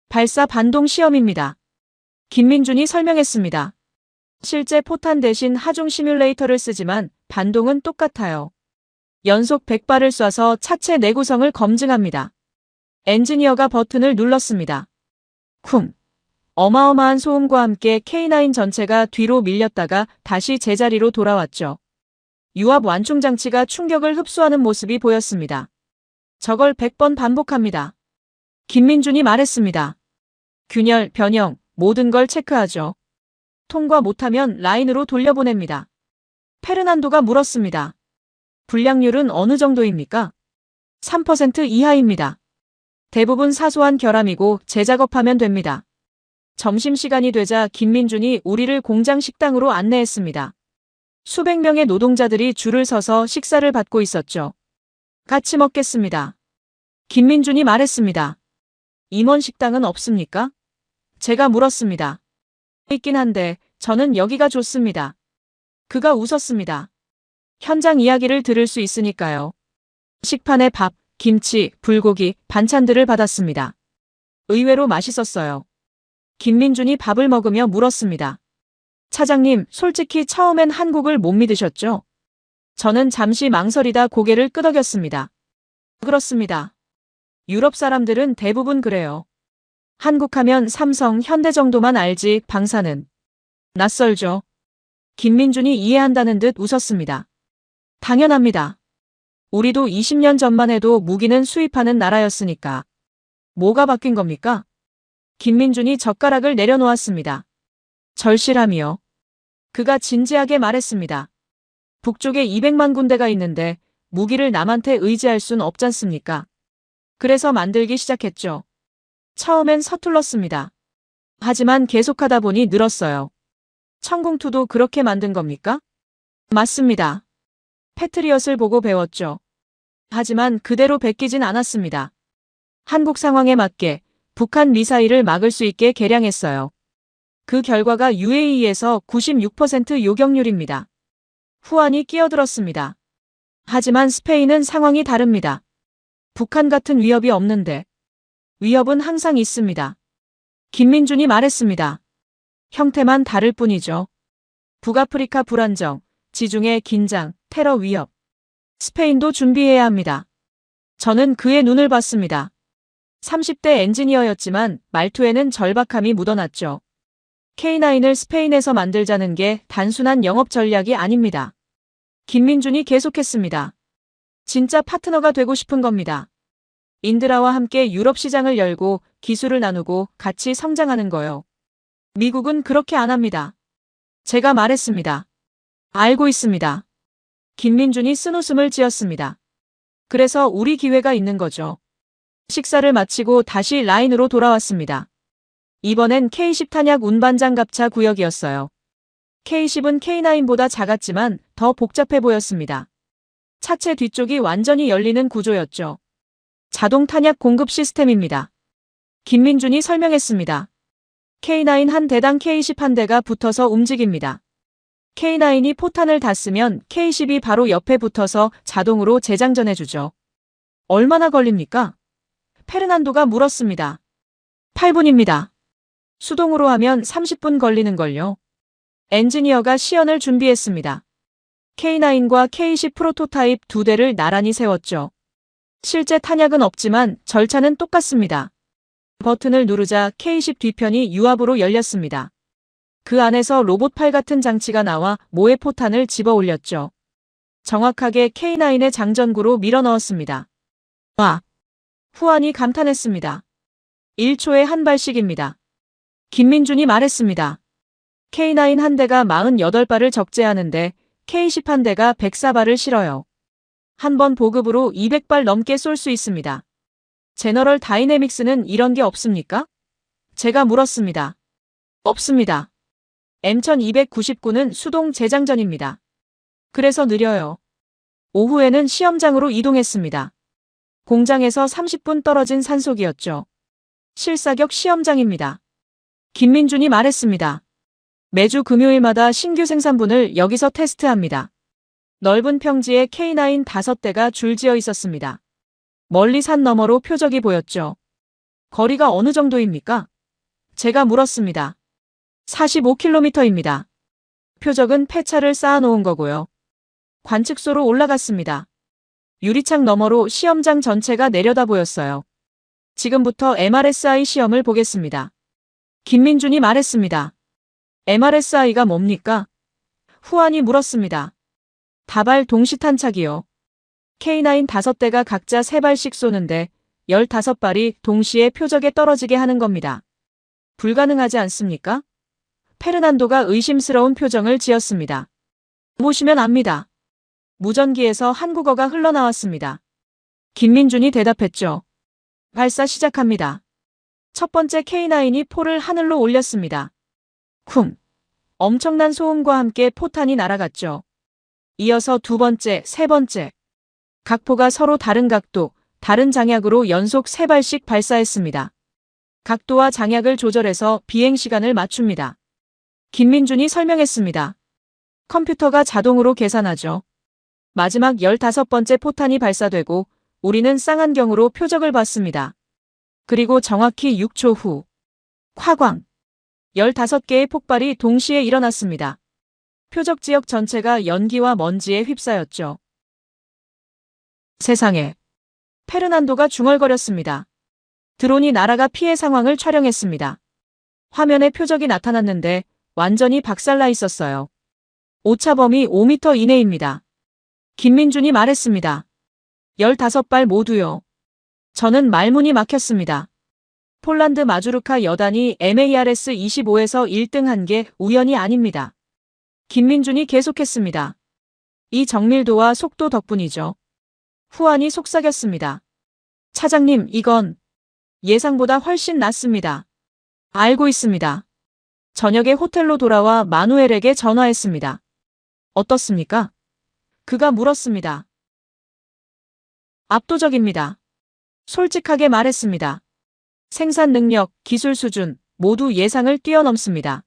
발사 반동 시험입니다. 김민준이 설명했습니다. 실제 포탄 대신 하중 시뮬레이터를 쓰지만 반동은 똑같아요. 연속 100발을 쏴서 차체 내구성을 검증합니다. 엔지니어가 버튼을 눌렀습니다. 쿵! 어마어마한 소음과 함께 K9 전체가 뒤로 밀렸다가 다시 제자리로 돌아왔죠. 유압 완충 장치가 충격을 흡수하는 모습이 보였습니다. 저걸 100번 반복합니다. 김민준이 말했습니다. 균열, 변형, 모든 걸 체크하죠. 통과 못하면 라인으로 돌려보냅니다. 페르난도가 물었습니다. 불량률은 어느 정도입니까? 3% 이하입니다. 대부분 사소한 결함이고 재작업하면 됩니다. 점심시간이 되자 김민준이 우리를 공장 식당으로 안내했습니다. 수백 명의 노동자들이 줄을 서서 식사를 받고 있었죠. 같이 먹겠습니다. 김민준이 말했습니다. 임원 식당은 없습니까? 제가 물었습니다. 있긴 한데 저는 여기가 좋습니다. 그가 웃었습니다. 현장 이야기를 들을 수 있으니까요. 식판에 밥, 김치, 불고기, 반찬들을 받았습니다. 의외로 맛있었어요. 김민준이 밥을 먹으며 물었습니다. 차장님, 솔직히 처음엔 한국을 못 믿으셨죠? 저는 잠시 망설이다 고개를 끄덕였습니다. 그렇습니다. 유럽 사람들은 대부분 그래요. 한국 하면 삼성, 현대 정도만 알지 방사는 낯설죠. 김민준이 이해한다는 듯 웃었습니다. 당연합니다. 우리도 20년 전만 해도 무기는 수입하는 나라였으니까. 뭐가 바뀐 겁니까? 김민준이 젓가락을 내려놓았습니다. 절실함이요. 그가 진지하게 말했습니다. 북쪽에 200만 군대가 있는데 무기를 남한테 의지할 순 없잖습니까? 그래서 만들기 시작했죠. 처음엔 서툴렀습니다. 하지만 계속하다 보니 늘었어요. 천궁2도 그렇게 만든 겁니까? 맞습니다. 패트리엇을 보고 배웠죠. 하지만 그대로 베끼진 않았습니다. 한국 상황에 맞게 북한 미사일을 막을 수 있게 개량했어요. 그 결과가 UAE에서 96% 요격률입니다. 후안이 끼어들었습니다. 하지만 스페인은 상황이 다릅니다. 북한 같은 위협이 없는데 위협은 항상 있습니다. 김민준이 말했습니다. 형태만 다를 뿐이죠. 북아프리카 불안정, 지중해 긴장, 테러 위협. 스페인도 준비해야 합니다. 저는 그의 눈을 봤습니다. 30대 엔지니어였지만 말투에는 절박함이 묻어났죠. K9을 스페인에서 만들자는 게 단순한 영업 전략이 아닙니다. 김민준이 계속했습니다. 진짜 파트너가 되고 싶은 겁니다. 인드라와 함께 유럽 시장을 열고 기술을 나누고 같이 성장하는 거요. 미국은 그렇게 안 합니다. 제가 말했습니다. 알고 있습니다. 김민준이 쓴웃음을 지었습니다. 그래서 우리 기회가 있는 거죠. 식사를 마치고 다시 라인으로 돌아왔습니다. 이번엔 K10 탄약 운반장 갑차 구역이었어요. K10은 K9보다 작았지만 더 복잡해 보였습니다. 차체 뒤쪽이 완전히 열리는 구조였죠. 자동 탄약 공급 시스템입니다. 김민준이 설명했습니다. K9 한 대당 K10 한 대가 붙어서 움직입니다. K9이 포탄을 닿으면 K10이 바로 옆에 붙어서 자동으로 재장전해주죠. 얼마나 걸립니까? 페르난도가 물었습니다. 8분입니다. 수동으로 하면 30분 걸리는걸요. 엔지니어가 시연을 준비했습니다. K9과 K10 프로토타입 두 대를 나란히 세웠죠. 실제 탄약은 없지만 절차는 똑같습니다. 버튼을 누르자 K10 뒤편이 유압으로 열렸습니다. 그 안에서 로봇팔 같은 장치가 나와 모의 포탄을 집어 올렸죠. 정확하게 K9의 장전구로 밀어 넣었습니다. 와! 후안이 감탄했습니다. 1초에 한 발씩입니다. 김민준이 말했습니다. K9 한 대가 48발을 적재하는데 K10 한 대가 104발을 실어요. 한 번 보급으로 200발 넘게 쏠 수 있습니다. 제너럴 다이내믹스는 이런 게 없습니까? 제가 물었습니다. 없습니다. M1299는 수동 재장전입니다. 그래서 느려요. 오후에는 시험장으로 이동했습니다. 공장에서 30분 떨어진 산속이었죠. 실사격 시험장입니다. 김민준이 말했습니다. 매주 금요일마다 신규 생산분을 여기서 테스트합니다. 넓은 평지에 K9 5대가 줄지어 있었습니다. 멀리 산 너머로 표적이 보였죠. 거리가 어느 정도입니까? 제가 물었습니다. 45km입니다. 표적은 폐차를 쌓아놓은 거고요. 관측소로 올라갔습니다. 유리창 너머로 시험장 전체가 내려다 보였어요. 지금부터 MRSI 시험을 보겠습니다. 김민준이 말했습니다. MRSI가 뭡니까? 후안이 물었습니다. 다발 동시탄착이요. K9 5대가 각자 3발씩 쏘는데 15발이 동시에 표적에 떨어지게 하는 겁니다. 불가능하지 않습니까? 페르난도가 의심스러운 표정을 지었습니다. 보시면 압니다. 무전기에서 한국어가 흘러나왔습니다. 김민준이 대답했죠. 발사 시작합니다. 첫 번째 K9이 포를 하늘로 올렸습니다. 쿵! 엄청난 소음과 함께 포탄이 날아갔죠. 이어서 두 번째, 세 번째. 각 포가 서로 다른 각도, 다른 장약으로 연속 3발씩 발사했습니다. 각도와 장약을 조절해서 비행 시간을 맞춥니다. 김민준이 설명했습니다. 컴퓨터가 자동으로 계산하죠. 마지막 15번째 포탄이 발사되고 우리는 쌍안경으로 표적을 봤습니다. 그리고 정확히 6초 후 화광 15개의 폭발이 동시에 일어났습니다. 표적 지역 전체가 연기와 먼지에 휩싸였죠. 세상에. 페르난도가 중얼거렸습니다. 드론이 날아가 피해 상황을 촬영했습니다. 화면에 표적이 나타났는데 완전히 박살나 있었어요. 오차범위 5m 이내입니다. 김민준이 말했습니다. 15발 모두요. 저는 말문이 막혔습니다. 폴란드 마주르카 여단이 MARS 25에서 1등한 게 우연이 아닙니다. 김민준이 계속했습니다. 이 정밀도와 속도 덕분이죠. 후안이 속삭였습니다. 차장님, 이건 예상보다 훨씬 낫습니다. 알고 있습니다. 저녁에 호텔로 돌아와 마누엘에게 전화했습니다. 어떻습니까? 그가 물었습니다. 압도적입니다. 솔직하게 말했습니다. 생산 능력, 기술 수준 모두 예상을 뛰어넘습니다.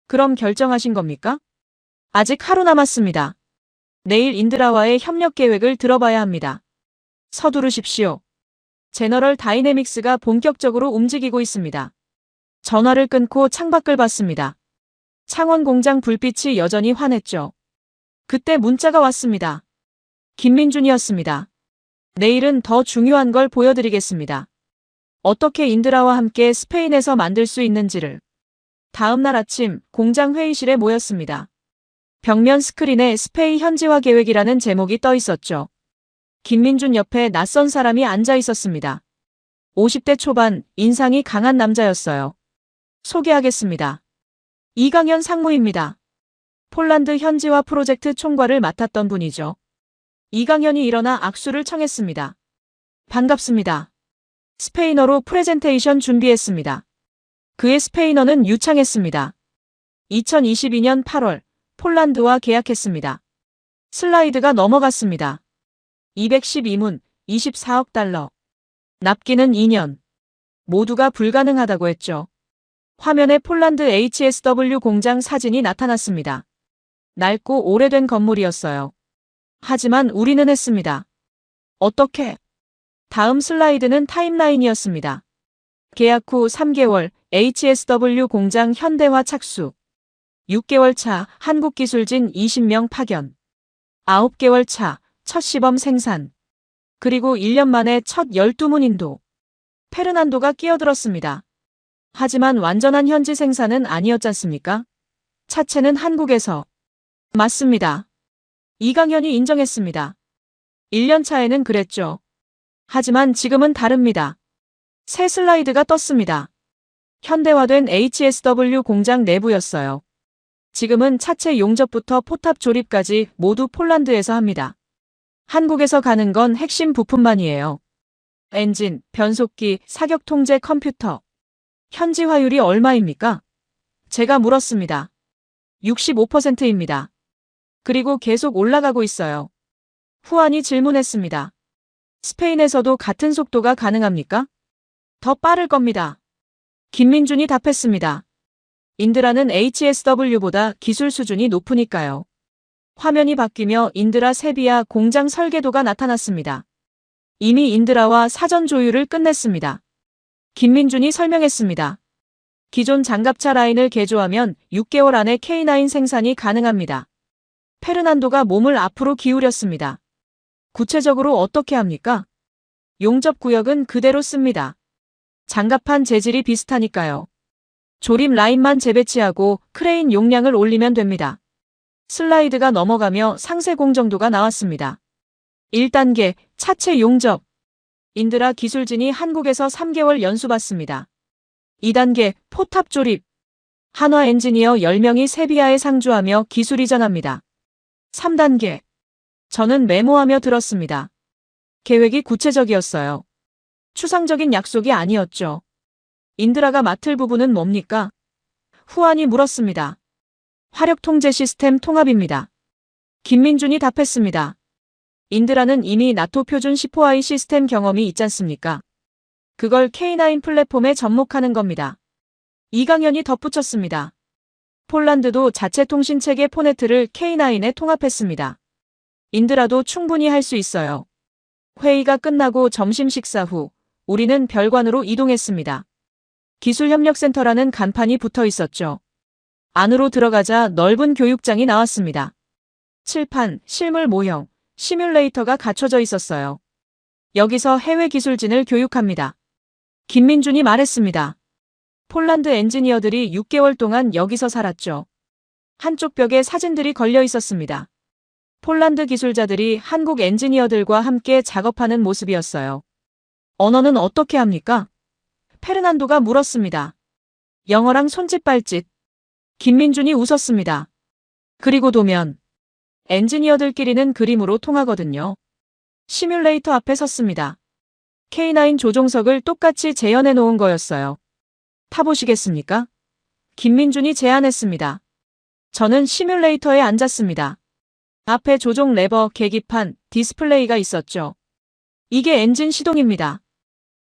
그럼 결정하신 겁니까? 아직 하루 남았습니다. 내일 인드라와의 협력 계획을 들어봐야 합니다. 서두르십시오. 제너럴 다이내믹스가 본격적으로 움직이고 있습니다. 전화를 끊고 창밖을 봤습니다. 창원 공장 불빛이 여전히 환했죠. 그때 문자가 왔습니다. 김민준이었습니다. 내일은 더 중요한 걸 보여드리겠습니다. 어떻게 인드라와 함께 스페인에서 만들 수 있는지를. 다음 날 아침 공장 회의실에 모였습니다. 벽면 스크린에 스페인 현지화 계획이라는 제목이 떠 있었죠. 김민준 옆에 낯선 사람이 앉아 있었습니다. 50대 초반, 인상이 강한 남자였어요. 소개하겠습니다. 이강현 상무입니다. 폴란드 현지화 프로젝트 총괄을 맡았던 분이죠. 이강현이 일어나 악수를 청했습니다. 반갑습니다. 스페인어로 프레젠테이션 준비했습니다. 그의 스페인어는 유창했습니다. 2022년 8월 폴란드와 계약했습니다. 슬라이드가 넘어갔습니다. 212문, 24억 달러. 납기는 2년. 모두가 불가능하다고 했죠. 화면에 폴란드 HSW 공장 사진이 나타났습니다. 낡고 오래된 건물이었어요. 하지만 우리는 했습니다. 어떻게? 다음 슬라이드는 타임라인이었습니다. 계약 후 3개월 HSW 공장 현대화 착수. 6개월 차 한국기술진 20명 파견. 9개월 차 첫 시범 생산. 그리고 1년 만에 첫 12문 인도. 페르난도가 끼어들었습니다. 하지만 완전한 현지 생산은 아니었지 않습니까? 차체는 한국에서. 맞습니다. 이강현이 인정했습니다. 1년 차에는 그랬죠. 하지만 지금은 다릅니다. 새 슬라이드가 떴습니다. 현대화된 HSW 공장 내부였어요. 지금은 차체 용접부터 포탑 조립까지 모두 폴란드에서 합니다. 한국에서 가는 건 핵심 부품만이에요. 엔진, 변속기, 사격 통제 컴퓨터. 현지화율이 얼마입니까? 제가 물었습니다. 65%입니다. 그리고 계속 올라가고 있어요. 후안이 질문했습니다. 스페인에서도 같은 속도가 가능합니까? 더 빠를 겁니다. 김민준이 답했습니다. 인드라는 HSW보다 기술 수준이 높으니까요. 화면이 바뀌며 인드라 세비야 공장 설계도가 나타났습니다. 이미 인드라와 사전 조율을 끝냈습니다. 김민준이 설명했습니다. 기존 장갑차 라인을 개조하면 6개월 안에 K9 생산이 가능합니다. 페르난도가 몸을 앞으로 기울였습니다. 구체적으로 어떻게 합니까? 용접 구역은 그대로 씁니다. 장갑판 재질이 비슷하니까요. 조립 라인만 재배치하고 크레인 용량을 올리면 됩니다. 슬라이드가 넘어가며 상세 공정도가 나왔습니다. 1단계 차체 용접. 인드라 기술진이 한국에서 3개월 연수받습니다. 2단계 포탑 조립. 한화 엔지니어 10명이 세비야에 상주하며 기술 이전합니다. 3단계. 저는 메모하며 들었습니다. 계획이 구체적이었어요. 추상적인 약속이 아니었죠. 인드라가 맡을 부분은 뭡니까? 후안이 물었습니다. 화력 통제 시스템 통합입니다. 김민준이 답했습니다. 인드라는 이미 나토 표준 10호I 시스템 경험이 있지 않습니까? 그걸 K9 플랫폼에 접목하는 겁니다. 이강현이 덧붙였습니다. 폴란드도 자체 통신체계 포네트를 K9에 통합했습니다. 인드라도 충분히 할 수 있어요. 회의가 끝나고 점심 식사 후 우리는 별관으로 이동했습니다. 기술협력센터라는 간판이 붙어 있었죠. 안으로 들어가자 넓은 교육장이 나왔습니다. 칠판, 실물 모형, 시뮬레이터가 갖춰져 있었어요. 여기서 해외 기술진을 교육합니다. 김민준이 말했습니다. 폴란드 엔지니어들이 6개월 동안 여기서 살았죠. 한쪽 벽에 사진들이 걸려 있었습니다. 폴란드 기술자들이 한국 엔지니어들과 함께 작업하는 모습이었어요. 언어는 어떻게 합니까? 페르난도가 물었습니다. 영어랑 손짓 발짓. 김민준이 웃었습니다. 그리고 도면. 엔지니어들끼리는 그림으로 통하거든요. 시뮬레이터 앞에 섰습니다. K9 조종석을 똑같이 재현해 놓은 거였어요. 타보시겠습니까? 김민준이 제안했습니다. 저는 시뮬레이터에 앉았습니다. 앞에 조종 레버, 계기판, 디스플레이가 있었죠. 이게 엔진 시동입니다.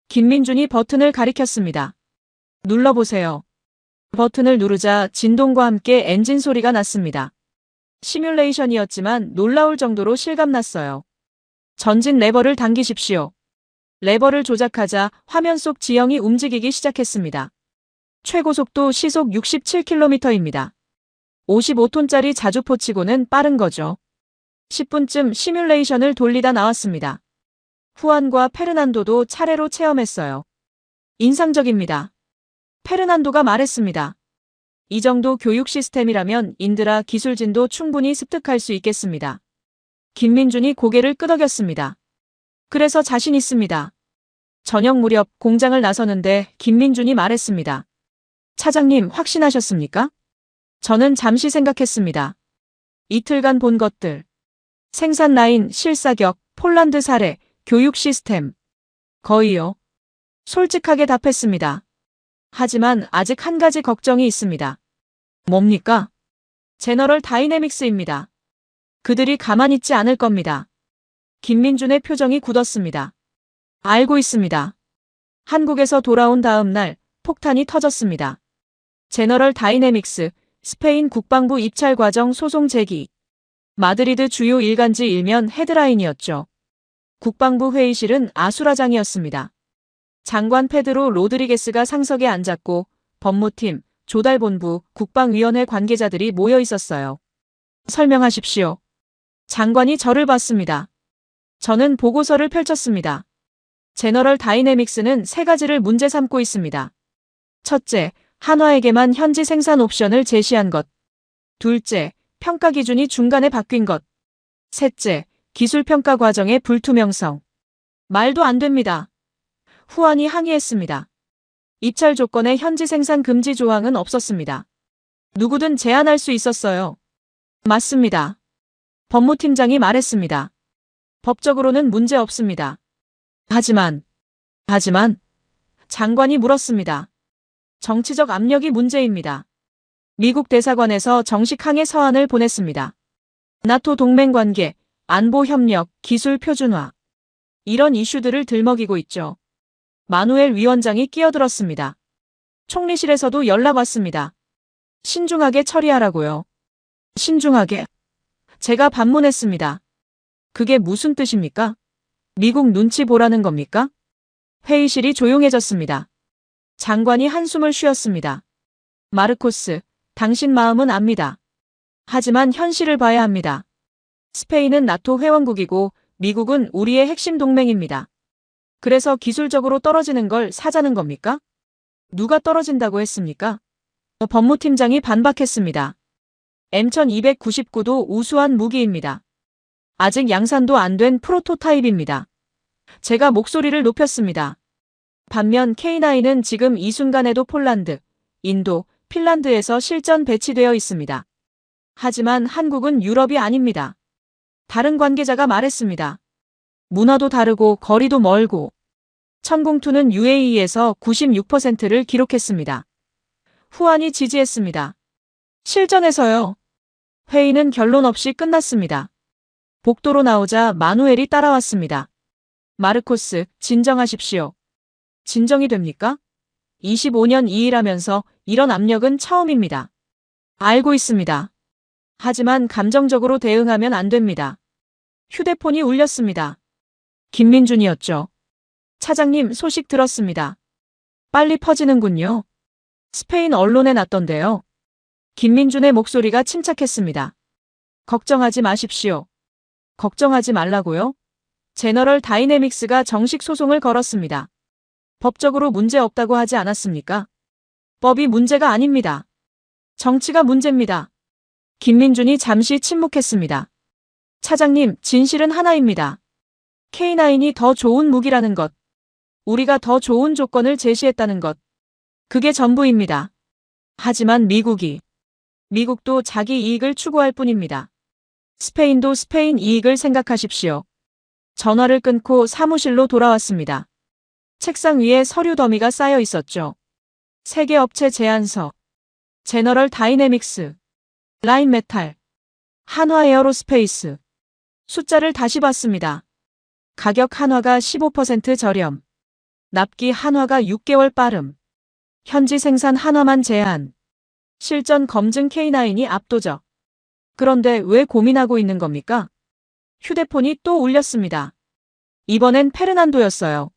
김민준이 버튼을 가리켰습니다. 눌러보세요. 버튼을 누르자 진동과 함께 엔진 소리가 났습니다. 시뮬레이션이었지만 놀라울 정도로 실감났어요. 전진 레버를 당기십시오. 레버를 조작하자 화면 속 지형이 움직이기 시작했습니다. 최고 속도 시속 67km입니다. 55톤짜리 자주포치고는 빠른 거죠. 10분쯤 시뮬레이션을 돌리다 나왔습니다. 후안과 페르난도도 차례로 체험했어요. 인상적입니다. 페르난도가 말했습니다. 이 정도 교육 시스템이라면 인드라 기술진도 충분히 습득할 수 있겠습니다. 김민준이 고개를 끄덕였습니다. 그래서 자신 있습니다. 저녁 무렵 공장을 나서는데 김민준이 말했습니다. 차장님 확신하셨습니까? 저는 잠시 생각했습니다. 이틀간 본 것들. 생산 라인, 실사격, 폴란드 사례, 교육 시스템. 거의요. 솔직하게 답했습니다. 하지만 아직 한 가지 걱정이 있습니다. 뭡니까? 제너럴 다이내믹스입니다. 그들이 가만히 있지 않을 겁니다. 김민준의 표정이 굳었습니다. 알고 있습니다. 한국에서 돌아온 다음 날 폭탄이 터졌습니다. 제너럴 다이내믹스, 스페인 국방부 입찰 과정 소송 제기. 마드리드 주요 일간지 일면 헤드라인이었죠. 국방부 회의실은 아수라장이었습니다. 장관 페드로 로드리게스가 상석에 앉았고 법무팀, 조달본부, 국방위원회 관계자들이 모여 있었어요. 설명하십시오. 장관이 저를 봤습니다. 저는 보고서를 펼쳤습니다. 제너럴 다이내믹스는 세 가지를 문제 삼고 있습니다. 첫째, 한화에게만 현지 생산 옵션을 제시한 것. 둘째, 평가 기준이 중간에 바뀐 것. 셋째, 기술평가 과정의 불투명성. 말도 안 됩니다. 후안이 항의했습니다. 입찰 조건에 현지 생산 금지 조항은 없었습니다. 누구든 제안할 수 있었어요. 맞습니다. 법무팀장이 말했습니다. 법적으로는 문제 없습니다. 하지만 장관이 물었습니다. 정치적 압력이 문제입니다. 미국 대사관에서 정식 항해 서한을 보냈습니다. 나토 동맹 관계, 안보 협력, 기술 표준화. 이런 이슈들을 들먹이고 있죠. 마누엘 위원장이 끼어들었습니다. 총리실에서도 연락 왔습니다. 신중하게 처리하라고요. 신중하게. 제가 반문했습니다. 그게 무슨 뜻입니까? 미국 눈치 보라는 겁니까? 회의실이 조용해졌습니다. 장관이 한숨을 쉬었습니다. 마르코스, 당신 마음은 압니다. 하지만 현실을 봐야 합니다. 스페인은 나토 회원국이고 미국은 우리의 핵심 동맹입니다. 그래서 기술적으로 떨어지는 걸 사자는 겁니까? 누가 떨어진다고 했습니까? 법무팀장이 반박했습니다. M1299도 우수한 무기입니다. 아직 양산도 안 된 프로토타입입니다. 제가 목소리를 높였습니다. 반면 K9은 지금 이 순간에도 폴란드, 인도, 핀란드에서 실전 배치되어 있습니다. 하지만 한국은 유럽이 아닙니다. 다른 관계자가 말했습니다. 문화도 다르고 거리도 멀고. 천공투는 UAE에서 96%를 기록했습니다. 후안이 지지했습니다. 실전에서요. 회의는 결론 없이 끝났습니다. 복도로 나오자 마누엘이 따라왔습니다. 마르코스, 진정하십시오. 진정이 됩니까? 25년 이 일하면서 이런 압력은 처음입니다. 알고 있습니다. 하지만 감정적으로 대응하면 안 됩니다. 휴대폰이 울렸습니다. 김민준이었죠. 차장님, 소식 들었습니다. 빨리 퍼지는군요. 스페인 언론에 났던데요. 김민준의 목소리가 침착했습니다. 걱정하지 마십시오. 걱정하지 말라고요? 제너럴 다이내믹스가 정식 소송을 걸었습니다. 법적으로 문제 없다고 하지 않았습니까? 법이 문제가 아닙니다. 정치가 문제입니다. 김민준이 잠시 침묵했습니다. 차장님, 진실은 하나입니다. K9이 더 좋은 무기라는 것. 우리가 더 좋은 조건을 제시했다는 것. 그게 전부입니다. 하지만 미국도 자기 이익을 추구할 뿐입니다. 스페인도 스페인 이익을 생각하십시오. 전화를 끊고 사무실로 돌아왔습니다. 책상 위에 서류 더미가 쌓여 있었죠. 세계 업체 제안서, 제너럴 다이내믹스, 라인메탈, 한화 에어로스페이스. 숫자를 다시 봤습니다. 가격 한화가 15% 저렴. 납기 한화가 6개월 빠름. 현지 생산 한화만 제한. 실전 검증 K9이 압도적. 그런데 왜 고민하고 있는 겁니까? 휴대폰이 또 울렸습니다. 이번엔 페르난도였어요.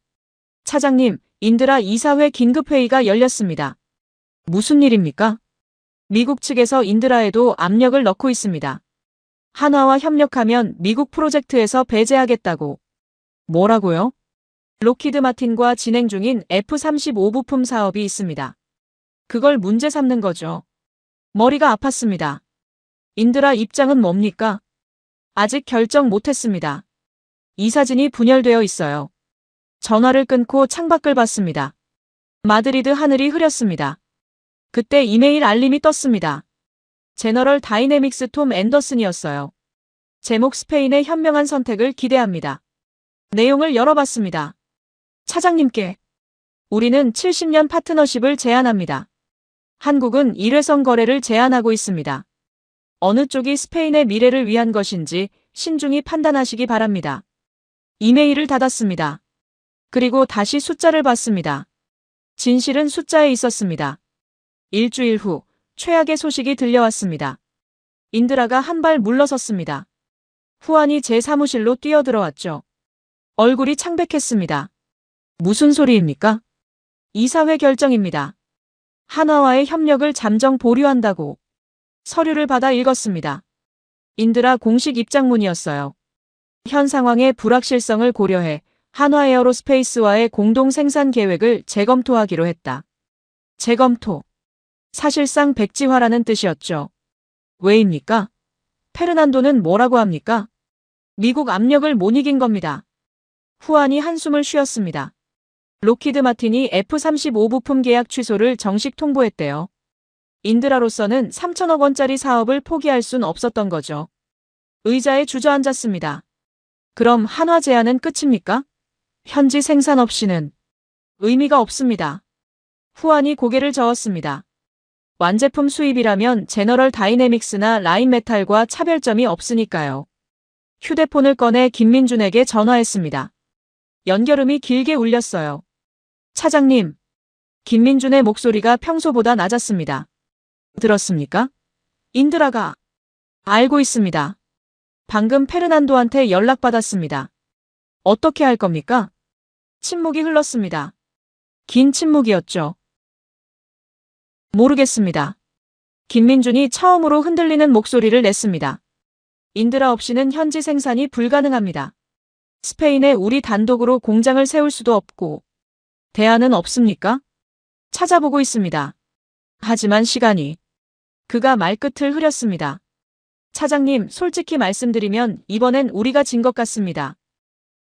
차장님, 인드라 이사회 긴급회의가 열렸습니다. 무슨 일입니까? 미국 측에서 인드라에도 압력을 넣고 있습니다. 한화와 협력하면 미국 프로젝트에서 배제하겠다고. 뭐라고요? 록히드 마틴과 진행 중인 F-35 부품 사업이 있습니다. 그걸 문제 삼는 거죠. 머리가 아팠습니다. 인드라 입장은 뭡니까? 아직 결정 못했습니다. 이 사진이 분열되어 있어요. 전화를 끊고 창밖을 봤습니다. 마드리드 하늘이 흐렸습니다. 그때 이메일 알림이 떴습니다. 제너럴 다이내믹스 톰 앤더슨이었어요. 제목 스페인의 현명한 선택을 기대합니다. 내용을 열어봤습니다. 차장님께 우리는 70년 파트너십을 제안합니다. 한국은 일회성 거래를 제안하고 있습니다. 어느 쪽이 스페인의 미래를 위한 것인지 신중히 판단하시기 바랍니다. 이메일을 닫았습니다. 그리고 다시 숫자를 봤습니다. 진실은 숫자에 있었습니다. 일주일 후 최악의 소식이 들려왔습니다. 인드라가 한 발 물러섰습니다. 후안이 제 사무실로 뛰어들어왔죠. 얼굴이 창백했습니다. 무슨 소리입니까? 이사회 결정입니다. 한화와의 협력을 잠정 보류한다고. 서류를 받아 읽었습니다. 인드라 공식 입장문이었어요. 현 상황의 불확실성을 고려해 한화 에어로스페이스와의 공동 생산 계획을 재검토하기로 했다. 재검토. 사실상 백지화라는 뜻이었죠. 왜입니까? 페르난도는 뭐라고 합니까? 미국 압력을 못 이긴 겁니다. 후안이 한숨을 쉬었습니다. 록히드 마틴이 F-35 부품 계약 취소를 정식 통보했대요. 인드라로서는 3천억 원짜리 사업을 포기할 순 없었던 거죠. 의자에 주저앉았습니다. 그럼 한화 제안은 끝입니까? 현지 생산 없이는 의미가 없습니다. 후안이 고개를 저었습니다. 완제품 수입이라면 제너럴 다이내믹스나 라인메탈과 차별점이 없으니까요. 휴대폰을 꺼내 김민준에게 전화했습니다. 연결음이 길게 울렸어요. 차장님. 김민준의 목소리가 평소보다 낮았습니다. 들었습니까? 인드라가. 알고 있습니다. 방금 페르난도한테 연락받았습니다. 어떻게 할 겁니까? 침묵이 흘렀습니다. 긴 침묵이었죠. 모르겠습니다. 김민준이 처음으로 흔들리는 목소리를 냈습니다. 인드라 없이는 현지 생산이 불가능합니다. 스페인에 우리 단독으로 공장을 세울 수도 없고. 대안은 없습니까? 찾아보고 있습니다. 하지만 시간이. 그가 말끝을 흐렸습니다. 차장님, 솔직히 말씀드리면 이번엔 우리가 진 것 같습니다.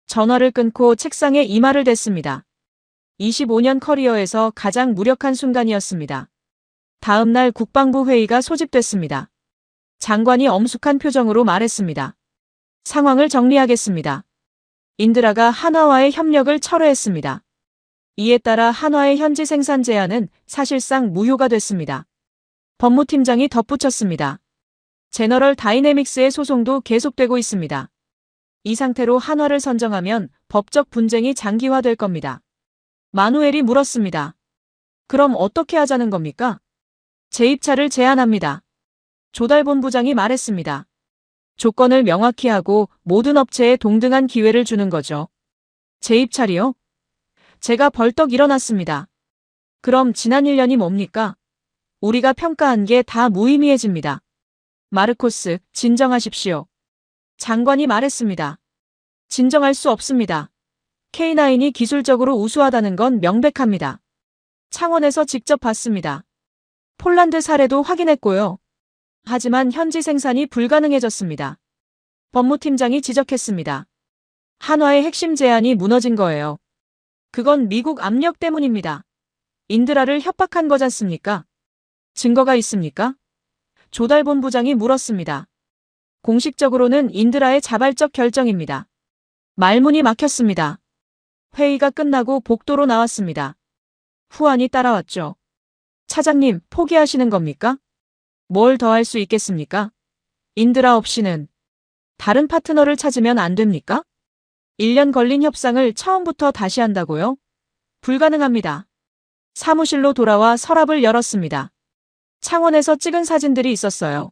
전화를 끊고 책상에 이마를 댔습니다. 25년 커리어에서 가장 무력한 순간이었습니다. 다음 날 국방부 회의가 소집됐습니다. 장관이 엄숙한 표정으로 말했습니다. 상황을 정리하겠습니다. 인드라가 한화와의 협력을 철회했습니다. 이에 따라 한화의 현지 생산 제한은 사실상 무효가 됐습니다. 법무팀장이 덧붙였습니다. 제너럴 다이내믹스의 소송도 계속되고 있습니다. 이 상태로 한화를 선정하면 법적 분쟁이 장기화될 겁니다. 마누엘이 물었습니다. 그럼 어떻게 하자는 겁니까? 재입찰을 제안합니다. 조달 본부장이 말했습니다. 조건을 명확히 하고 모든 업체에 동등한 기회를 주는 거죠. 제 입찰이요? 제가 벌떡 일어났습니다. 그럼 지난 1년이 뭡니까? 우리가 평가한 게 다 무의미해집니다. 마르코스, 진정하십시오. 장관이 말했습니다. 진정할 수 없습니다. K9이 기술적으로 우수하다는 건 명백합니다. 창원에서 직접 봤습니다. 폴란드 사례도 확인했고요. 하지만 현지 생산이 불가능해졌습니다. 법무팀장이 지적했습니다. 한화의 핵심 제안이 무너진 거예요. 그건 미국 압력 때문입니다. 인드라를 협박한 거잖습니까? 증거가 있습니까? 조달 본부장이 물었습니다. 공식적으로는 인드라의 자발적 결정입니다. 말문이 막혔습니다. 회의가 끝나고 복도로 나왔습니다. 후안이 따라왔죠. 차장님, 포기하시는 겁니까? 뭘 더 할 수 있겠습니까? 인드라 없이는 다른 파트너를 찾으면 안 됩니까? 1년 걸린 협상을 처음부터 다시 한다고요? 불가능합니다. 사무실로 돌아와 서랍을 열었습니다. 창원에서 찍은 사진들이 있었어요.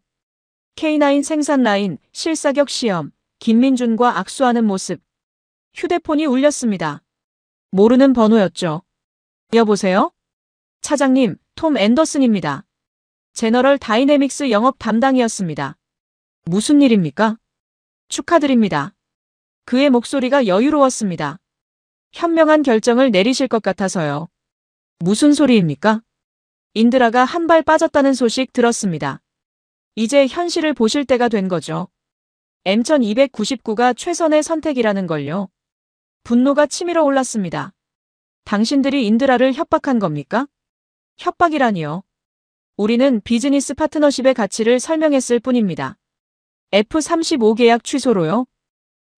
K9 생산 라인, 실사격 시험, 김민준과 악수하는 모습. 휴대폰이 울렸습니다. 모르는 번호였죠. 여보세요? 차장님, 톰 앤더슨입니다. 제너럴 다이내믹스 영업 담당이었습니다. 무슨 일입니까? 축하드립니다. 그의 목소리가 여유로웠습니다. 현명한 결정을 내리실 것 같아서요. 무슨 소리입니까? 인드라가 한 발 빠졌다는 소식 들었습니다. 이제 현실을 보실 때가 된 거죠. M1299가 최선의 선택이라는 걸요. 분노가 치밀어 올랐습니다. 당신들이 인드라를 협박한 겁니까? 협박이라니요. 우리는 비즈니스 파트너십의 가치를 설명했을 뿐입니다. F-35 계약 취소로요?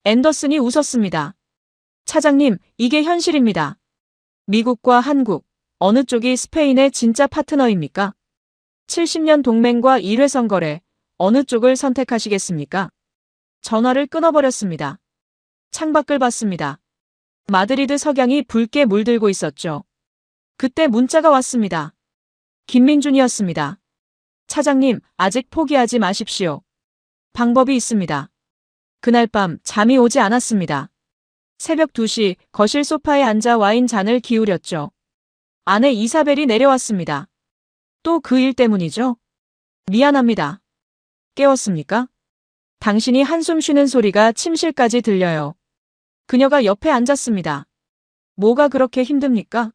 앤더슨이 웃었습니다. 차장님, 이게 현실입니다. 미국과 한국, 어느 쪽이 스페인의 진짜 파트너입니까? 70년 동맹과 일회성 거래, 어느 쪽을 선택하시겠습니까? 전화를 끊어버렸습니다. 창밖을 봤습니다. 마드리드 석양이 붉게 물들고 있었죠. 그때 문자가 왔습니다. 김민준이었습니다. 차장님, 아직 포기하지 마십시오. 방법이 있습니다. 그날 밤 잠이 오지 않았습니다. 새벽 2시 거실 소파에 앉아 와인 잔을 기울였죠. 아내 이사벨이 내려왔습니다. 또 그 일 때문이죠? 미안합니다. 깨웠습니까? 당신이 한숨 쉬는 소리가 침실까지 들려요. 그녀가 옆에 앉았습니다. 뭐가 그렇게 힘듭니까?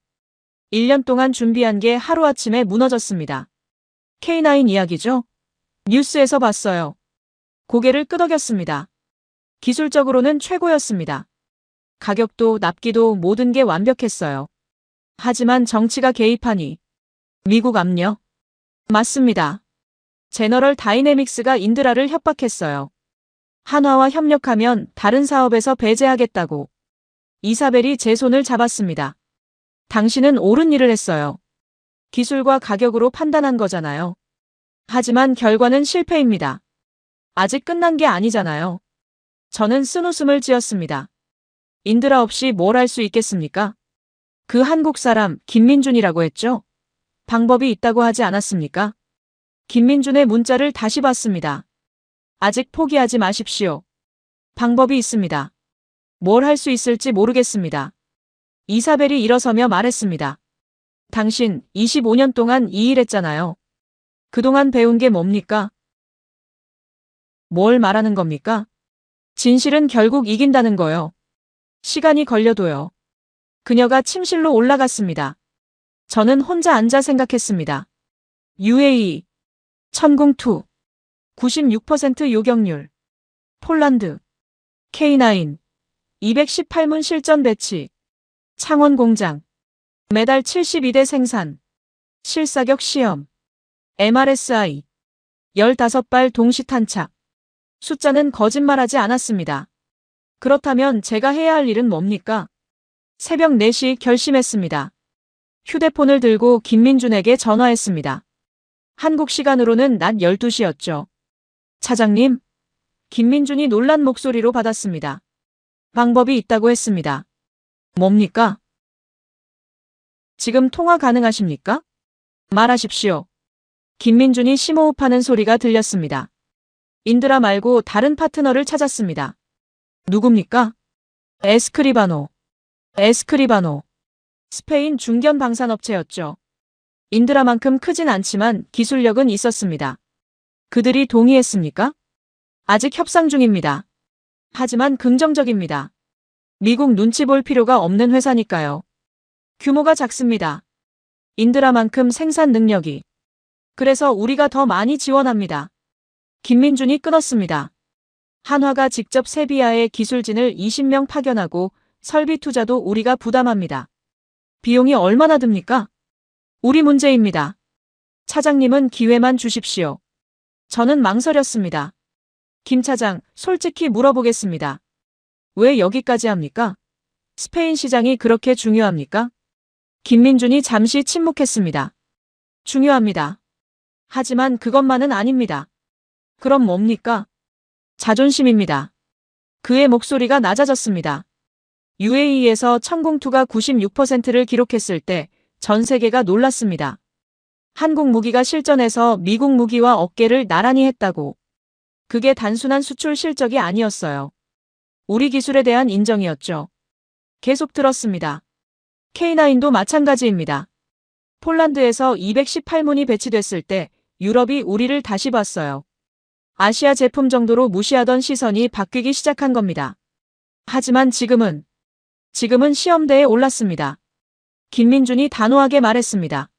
1년 동안 준비한 게 하루아침에 무너졌습니다. K9 이야기죠? 뉴스에서 봤어요. 고개를 끄덕였습니다. 기술적으로는 최고였습니다. 가격도 납기도 모든 게 완벽했어요. 하지만 정치가 개입하니 미국 압력? 맞습니다. 제너럴 다이내믹스가 인드라를 협박했어요. 한화와 협력하면 다른 사업에서 배제하겠다고. 이사벨이 제 손을 잡았습니다. 당신은 옳은 일을 했어요. 기술과 가격으로 판단한 거잖아요. 하지만 결과는 실패입니다. 아직 끝난 게 아니잖아요. 저는 쓴웃음을 지었습니다. 인드라 없이 뭘 할 수 있겠습니까? 그 한국 사람 김민준이라고 했죠? 방법이 있다고 하지 않았습니까? 김민준의 문자를 다시 봤습니다. 아직 포기하지 마십시오. 방법이 있습니다. 뭘 할 수 있을지 모르겠습니다. 이사벨이 일어서며 말했습니다. 당신 25년 동안 이 일 했잖아요. 그동안 배운 게 뭡니까? 뭘 말하는 겁니까? 진실은 결국 이긴다는 거요. 시간이 걸려도요. 그녀가 침실로 올라갔습니다. 저는 혼자 앉아 생각했습니다. UAE, 천궁2, 96% 요격률, 폴란드, K9, 218문 실전 배치, 창원 공장, 매달 72대 생산, 실사격 시험, MRSI, 15발 동시 탄착. 숫자는 거짓말하지 않았습니다. 그렇다면 제가 해야 할 일은 뭡니까? 새벽 4시 결심했습니다. 휴대폰을 들고 김민준에게 전화했습니다. 한국 시간으로는 낮 12시였죠. 차장님? 김민준이 놀란 목소리로 받았습니다. 방법이 있다고 했습니다. 뭡니까? 지금 통화 가능하십니까? 말하십시오. 김민준이 심호흡하는 소리가 들렸습니다. 인드라 말고 다른 파트너를 찾았습니다. 누굽니까? 에스크리바노. 에스크리바노. 스페인 중견 방산업체였죠. 인드라만큼 크진 않지만 기술력은 있었습니다. 그들이 동의했습니까? 아직 협상 중입니다. 하지만 긍정적입니다. 미국 눈치 볼 필요가 없는 회사니까요. 규모가 작습니다. 인드라만큼 생산 능력이. 그래서 우리가 더 많이 지원합니다. 김민준이 끊었습니다. 한화가 직접 세비야에 기술진을 20명 파견하고 설비 투자도 우리가 부담합니다. 비용이 얼마나 듭니까? 우리 문제입니다. 차장님은 기회만 주십시오. 저는 망설였습니다. 김 차장, 솔직히 물어보겠습니다. 왜 여기까지 합니까? 스페인 시장이 그렇게 중요합니까? 김민준이 잠시 침묵했습니다. 중요합니다. 하지만 그것만은 아닙니다. 그럼 뭡니까? 자존심입니다. 그의 목소리가 낮아졌습니다. UAE에서 천공투가 96%를 기록했을 때 전 세계가 놀랐습니다. 한국 무기가 실전에서 미국 무기와 어깨를 나란히 했다고. 그게 단순한 수출 실적이 아니었어요. 우리 기술에 대한 인정이었죠. 계속 들었습니다. K9도 마찬가지입니다. 폴란드에서 218문이 배치됐을 때 유럽이 우리를 다시 봤어요. 아시아 제품 정도로 무시하던 시선이 바뀌기 시작한 겁니다. 하지만 지금은 시험대에 올랐습니다. 김민준이 단호하게 말했습니다.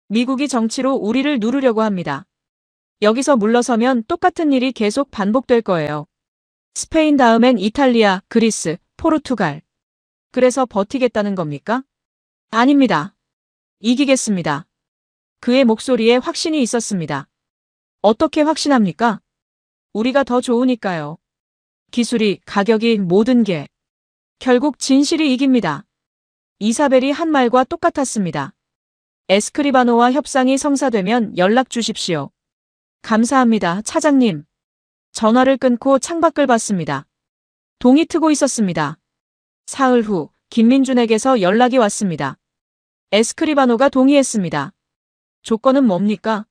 미국이 정치로 우리를 누르려고 합니다. 여기서 물러서면 똑같은 일이 계속 반복될 거예요. 스페인 다음엔 이탈리아, 그리스, 포르투갈. 그래서 버티겠다는 겁니까? 아닙니다. 이기겠습니다. 그의 목소리에 확신이 있었습니다. 어떻게 확신합니까? 우리가 더 좋으니까요. 기술이, 가격이, 모든 게. 결국 진실이 이깁니다. 이사벨이 한 말과 똑같았습니다. 에스크리바노와 협상이 성사되면 연락 주십시오. 감사합니다, 차장님. 전화를 끊고 창밖을 봤습니다. 동이 트고 있었습니다. 사흘 후 김민준에게서 연락이 왔습니다. 에스크리바노가 동의했습니다. 조건은 뭡니까?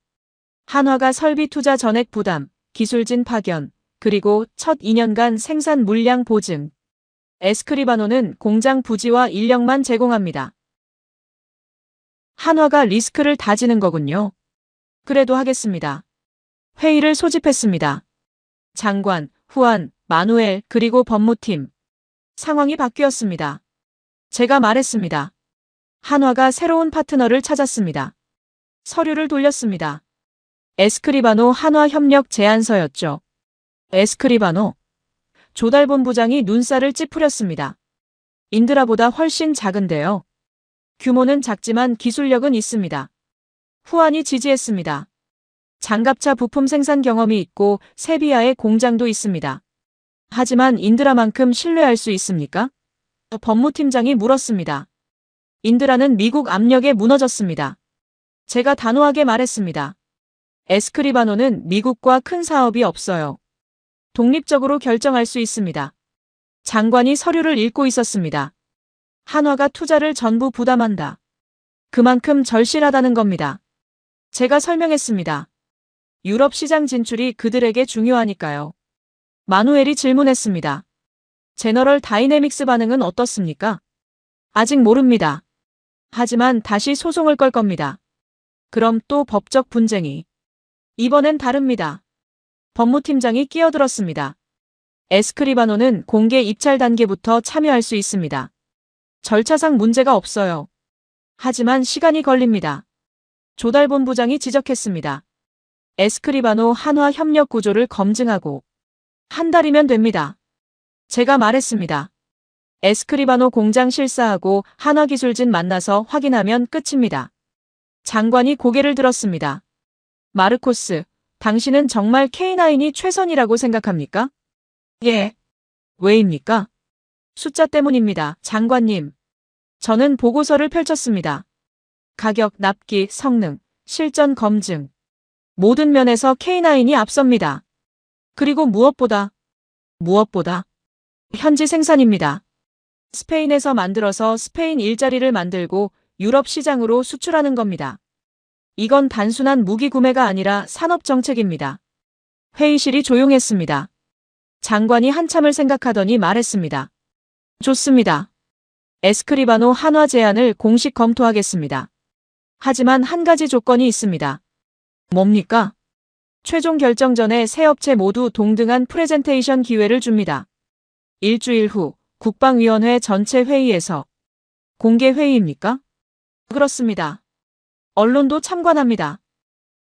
한화가 설비 투자 전액 부담, 기술진 파견, 그리고 첫 2년간 생산 물량 보증. 에스크리바노는 공장 부지와 인력만 제공합니다. 한화가 리스크를 다지는 거군요. 그래도 하겠습니다. 회의를 소집했습니다. 장관, 후안, 마누엘, 그리고 법무팀. 상황이 바뀌었습니다. 제가 말했습니다. 한화가 새로운 파트너를 찾았습니다. 서류를 돌렸습니다. 에스크리바노 한화 협력 제안서였죠. 에스크리바노. 조달본부장이 눈살을 찌푸렸습니다. 인드라보다 훨씬 작은데요. 규모는 작지만 기술력은 있습니다. 후안이 지지했습니다. 장갑차 부품 생산 경험이 있고 세비야에 공장도 있습니다. 하지만 인드라만큼 신뢰할 수 있습니까? 법무팀장이 물었습니다. 인드라는 미국 압력에 무너졌습니다. 제가 단호하게 말했습니다. 에스크리바노는 미국과 큰 사업이 없어요. 독립적으로 결정할 수 있습니다. 장관이 서류를 읽고 있었습니다. 한화가 투자를 전부 부담한다. 그만큼 절실하다는 겁니다. 제가 설명했습니다. 유럽 시장 진출이 그들에게 중요하니까요. 마누엘이 질문했습니다. 제너럴 다이내믹스 반응은 어떻습니까? 아직 모릅니다. 하지만 다시 소송을 걸 겁니다. 그럼 또 법적 분쟁이. 이번엔 다릅니다. 법무팀장이 끼어들었습니다. 에스크리바노는 공개 입찰 단계부터 참여할 수 있습니다. 절차상 문제가 없어요. 하지만 시간이 걸립니다. 조달본부장이 지적했습니다. 에스크리바노 한화 협력 구조를 검증하고 한 달이면 됩니다. 제가 말했습니다. 에스크리바노 공장 실사하고 한화기술진 만나서 확인하면 끝입니다. 장관이 고개를 들었습니다. 마르코스, 당신은 정말 K9이 최선이라고 생각합니까? 예. 왜입니까? 숫자 때문입니다, 장관님. 저는 보고서를 펼쳤습니다. 가격, 납기, 성능, 실전 검증. 모든 면에서 K9이 앞섭니다. 그리고 무엇보다 현지 생산입니다. 스페인에서 만들어서 스페인 일자리를 만들고 유럽 시장으로 수출하는 겁니다. 이건 단순한 무기 구매가 아니라 산업 정책입니다. 회의실이 조용했습니다. 장관이 한참을 생각하더니 말했습니다. 좋습니다. 에스크리바노 한화 제안을 공식 검토하겠습니다. 하지만 한 가지 조건이 있습니다. 뭡니까? 최종 결정 전에 세 업체 모두 동등한 프레젠테이션 기회를 줍니다. 일주일 후 국방위원회 전체 회의에서. 공개 회의입니까? 그렇습니다. 언론도 참관합니다.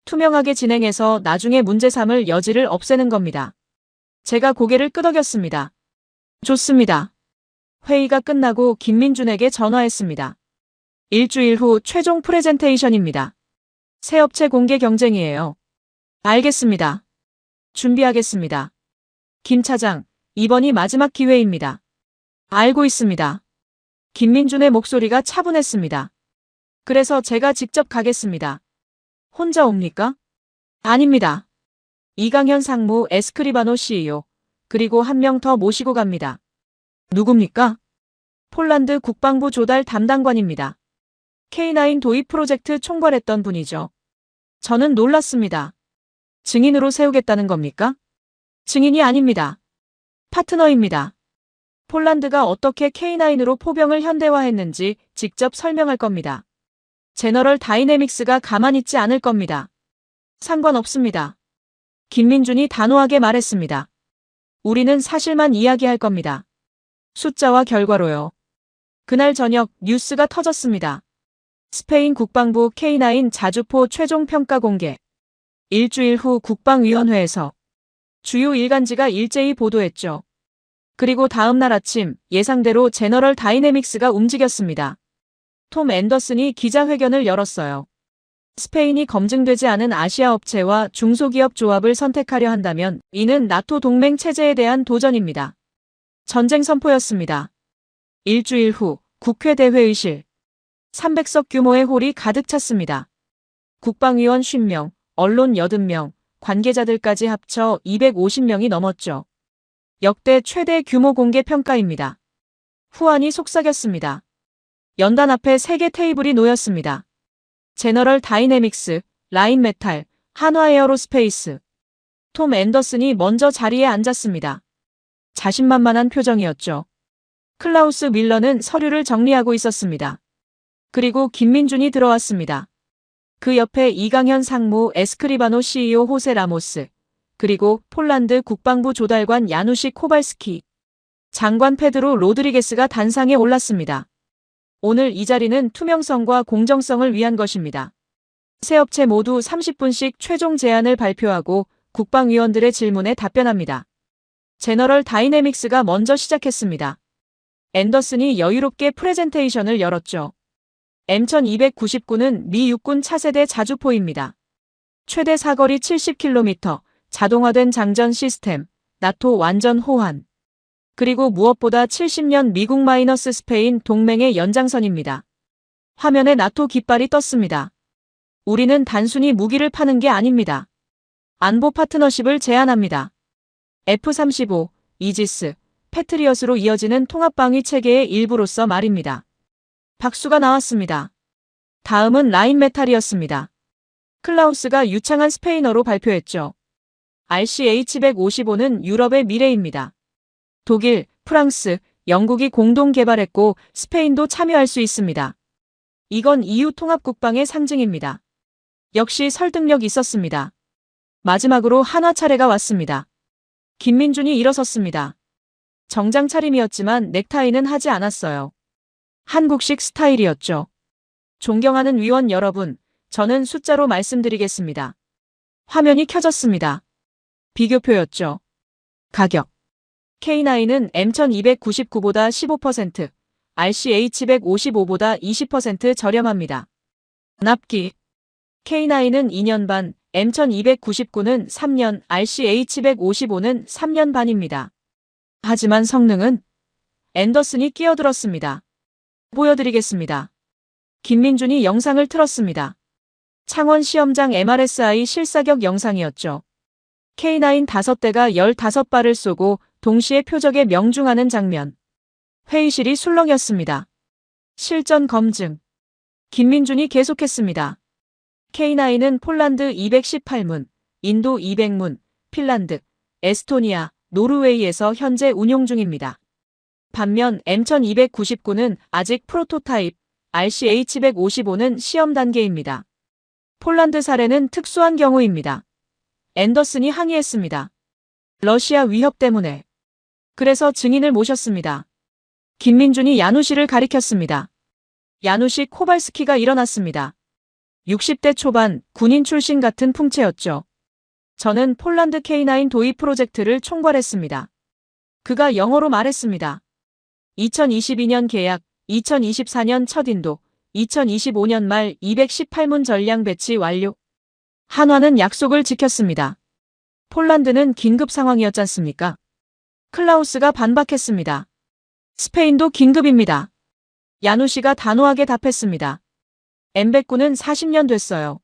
투명하게 진행해서 나중에 문제 삼을 여지를 없애는 겁니다. 제가 고개를 끄덕였습니다. 좋습니다. 회의가 끝나고 김민준에게 전화했습니다. 일주일 후 최종 프레젠테이션입니다. 새 업체 공개 경쟁이에요. 알겠습니다. 준비하겠습니다. 김 차장, 이번이 마지막 기회입니다. 알고 있습니다. 김민준의 목소리가 차분했습니다. 그래서 제가 직접 가겠습니다. 혼자 옵니까? 아닙니다. 이강현 상무 에스크리바노 CEO, 그리고 한 명 더 모시고 갑니다. 누굽니까? 폴란드 국방부 조달 담당관입니다. K9 도입 프로젝트 총괄했던 분이죠. 저는 놀랐습니다. 증인으로 세우겠다는 겁니까? 증인이 아닙니다. 파트너입니다. 폴란드가 어떻게 K9으로 포병을 현대화했는지 직접 설명할 겁니다. 제너럴 다이내믹스가 가만히 있지 않을 겁니다. 상관없습니다. 김민준이 단호하게 말했습니다. 우리는 사실만 이야기할 겁니다. 숫자와 결과로요. 그날 저녁 뉴스가 터졌습니다. 스페인 국방부 K9 자주포 최종 평가 공개. 일주일 후 국방위원회에서 주요 일간지가 일제히 보도했죠. 그리고 다음 날 아침 예상대로 제너럴 다이내믹스가 움직였습니다. 톰 앤더슨이 기자회견을 열었어요. 스페인이 검증되지 않은 아시아 업체와 중소기업 조합을 선택하려 한다면 이는 나토 동맹 체제에 대한 도전입니다. 전쟁 선포였습니다. 일주일 후 국회 대회의실. 300석 규모의 홀이 가득 찼습니다. 국방위원 50명, 언론 80명, 관계자들까지 합쳐 250명이 넘었죠. 역대 최대 규모 공개 평가입니다. 후안이 속삭였습니다. 연단 앞에 3개 테이블이 놓였습니다. 제너럴 다이내믹스, 라인메탈, 한화에어로스페이스. 톰 앤더슨이 먼저 자리에 앉았습니다. 자신만만한 표정이었죠. 클라우스 밀러는 서류를 정리하고 있었습니다. 그리고 김민준이 들어왔습니다. 그 옆에 이강현 상무 에스크리바노 CEO 호세 라모스, 그리고 폴란드 국방부 조달관 야누시 코발스키, 장관 페드로 로드리게스가 단상에 올랐습니다. 오늘 이 자리는 투명성과 공정성을 위한 것입니다. 세 업체 모두 30분씩 최종 제안을 발표하고 국방위원들의 질문에 답변합니다. 제너럴 다이내믹스가 먼저 시작했습니다. 앤더슨이 여유롭게 프레젠테이션을 열었죠. M1299는 미 육군 차세대 자주포입니다. 최대 사거리 70km, 자동화된 장전 시스템, 나토 완전 호환. 그리고 무엇보다 70년 미국 마이너스 스페인 동맹의 연장선입니다. 화면에 나토 깃발이 떴습니다. 우리는 단순히 무기를 파는 게 아닙니다. 안보 파트너십을 제안합니다. F-35, 이지스, 패트리엇으로 이어지는 통합방위 체계의 일부로서 말입니다. 박수가 나왔습니다. 다음은 라인메탈이었습니다. 클라우스가 유창한 스페인어로 발표했죠. RCH-155는 유럽의 미래입니다. 독일, 프랑스, 영국이 공동 개발했고 스페인도 참여할 수 있습니다. 이건 EU 통합국방의 상징입니다. 역시 설득력 있었습니다. 마지막으로 한화 차례가 왔습니다. 김민준이 일어섰습니다. 정장 차림이었지만 넥타이는 하지 않았어요. 한국식 스타일이었죠. 존경하는 위원 여러분, 저는 숫자로 말씀드리겠습니다. 화면이 켜졌습니다. 비교표였죠. 가격. K9은 M1299보다 15%, RCH155보다 20% 저렴합니다. 납기. K9은 2년 반, M1299는 3년, RCH155는 3년 반입니다. 하지만 성능은? 앤더슨이 끼어들었습니다. 보여드리겠습니다. 김민준이 영상을 틀었습니다. 창원 시험장 MRSI 실사격 영상이었죠. K9 5대가 15발을 쏘고 동시에 표적에 명중하는 장면. 회의실이 술렁였습니다. 실전 검증. 김민준이 계속했습니다. K9은 폴란드 218문, 인도 200문, 핀란드, 에스토니아, 노르웨이에서 현재 운용 중입니다. 반면 M1299는 아직 프로토타입, RCH155는 시험 단계입니다. 폴란드 사례는 특수한 경우입니다. 앤더슨이 항의했습니다. 러시아 위협 때문에. 그래서 증인을 모셨습니다. 김민준이 야누시를 가리켰습니다. 야누시 코발스키가 일어났습니다. 60대 초반 군인 출신 같은 풍채였죠. 저는 폴란드 K9 도입 프로젝트를 총괄했습니다. 그가 영어로 말했습니다. 2022년 계약, 2024년 첫 인도, 2025년 말 218문 전량 배치 완료. 한화는 약속을 지켰습니다. 폴란드는 긴급 상황이었지 않습니까? 클라우스가 반박했습니다. 스페인도 긴급입니다. 야누시가 단호하게 답했습니다. 엠베꾸는 40년 됐어요.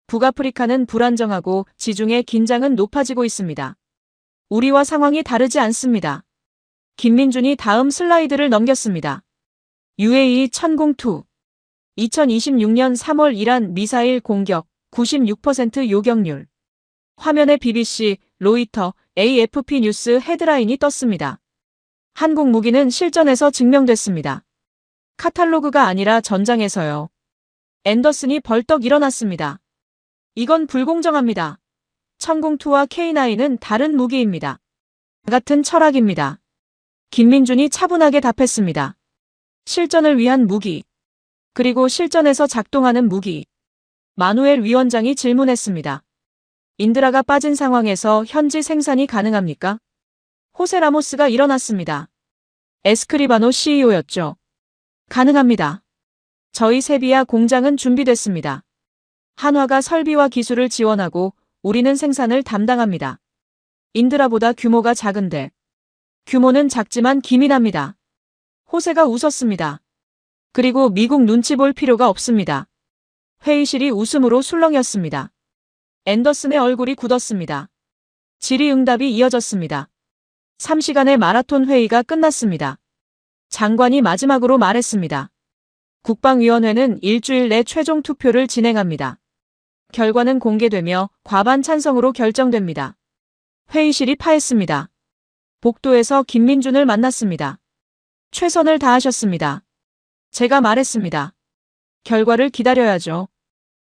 북아프리카는 불안정하고 지중해 긴장은 높아지고 있습니다. 우리와 상황이 다르지 않습니다. 김민준이 다음 슬라이드를 넘겼습니다. UAE 천공2 2026년 3월 이란 미사일 공격 96% 요격률. 화면에 BBC, 로이터, AFP 뉴스 헤드라인이 떴습니다. 한국 무기는 실전에서 증명됐습니다. 카탈로그가 아니라 전장에서요. 앤더슨이 벌떡 일어났습니다. 이건 불공정합니다. 천공2와 K9은 다른 무기입니다. 같은 철학입니다. 김민준이 차분하게 답했습니다. 실전을 위한 무기. 그리고 실전에서 작동하는 무기. 마누엘 위원장이 질문했습니다. 인드라가 빠진 상황에서 현지 생산이 가능합니까? 호세 라모스가 일어났습니다. 에스크리바노 CEO였죠. 가능합니다. 저희 세비야 공장은 준비됐습니다. 한화가 설비와 기술을 지원하고 우리는 생산을 담당합니다. 인드라보다 규모가 작은데. 규모는 작지만 기민합니다. 호세가 웃었습니다. 그리고 미국 눈치 볼 필요가 없습니다. 회의실이 웃음으로 술렁였습니다. 앤더슨의 얼굴이 굳었습니다. 질의응답이 이어졌습니다. 3시간의 마라톤 회의가 끝났습니다. 장관이 마지막으로 말했습니다. 국방위원회는 일주일 내 최종 투표를 진행합니다. 결과는 공개되며 과반 찬성으로 결정됩니다. 회의실이 파했습니다. 복도에서 김민준을 만났습니다. 최선을 다하셨습니다. 제가 말했습니다. 결과를 기다려야죠.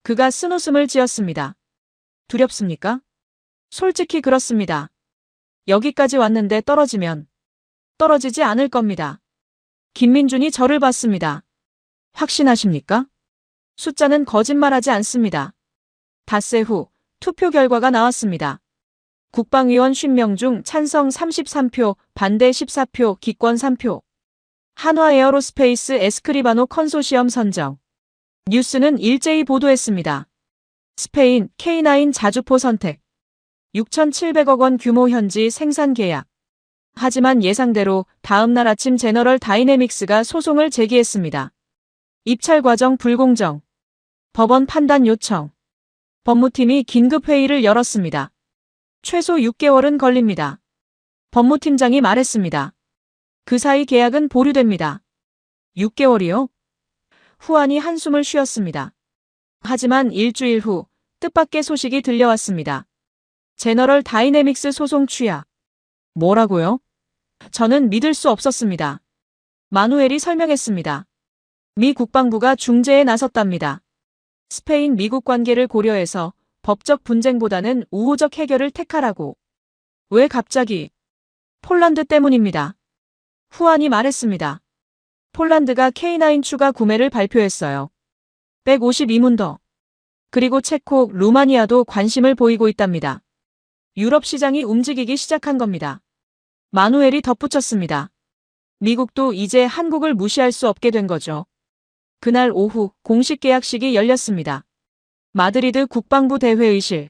그가 쓴웃음을 지었습니다. 두렵습니까? 솔직히 그렇습니다. 여기까지 왔는데 떨어지면 떨어지지 않을 겁니다. 김민준이 저를 봤습니다. 확신하십니까? 숫자는 거짓말하지 않습니다. 닷새 후 투표 결과가 나왔습니다. 국방위원 50명 중 찬성 33표, 반대 14표, 기권 3표. 한화 에어로스페이스 에스크리바노 컨소시엄 선정. 뉴스는 일제히 보도했습니다. 스페인 K9 자주포 선택. 6,700억 원 규모 현지 생산 계약. 하지만 예상대로 다음 날 아침 제너럴 다이내믹스가 소송을 제기했습니다. 입찰 과정 불공정. 법원 판단 요청. 법무팀이 긴급 회의를 열었습니다. 최소 6개월은 걸립니다. 법무팀장이 말했습니다. 그 사이 계약은 보류됩니다. 6개월이요? 후안이 한숨을 쉬었습니다. 하지만 일주일 후 뜻밖의 소식이 들려왔습니다. 제너럴 다이내믹스 소송 취하. 뭐라고요? 저는 믿을 수 없었습니다. 마누엘이 설명했습니다. 미 국방부가 중재에 나섰답니다. 스페인 미국 관계를 고려해서 법적 분쟁보다는 우호적 해결을 택하라고. 왜 갑자기? 폴란드 때문입니다. 후안이 말했습니다. 폴란드가 K9 추가 구매를 발표했어요. 152문 더. 그리고 체코, 루마니아도 관심을 보이고 있답니다. 유럽 시장이 움직이기 시작한 겁니다. 마누엘이 덧붙였습니다. 미국도 이제 한국을 무시할 수 없게 된 거죠. 그날 오후 공식 계약식이 열렸습니다. 마드리드 국방부 대회의실.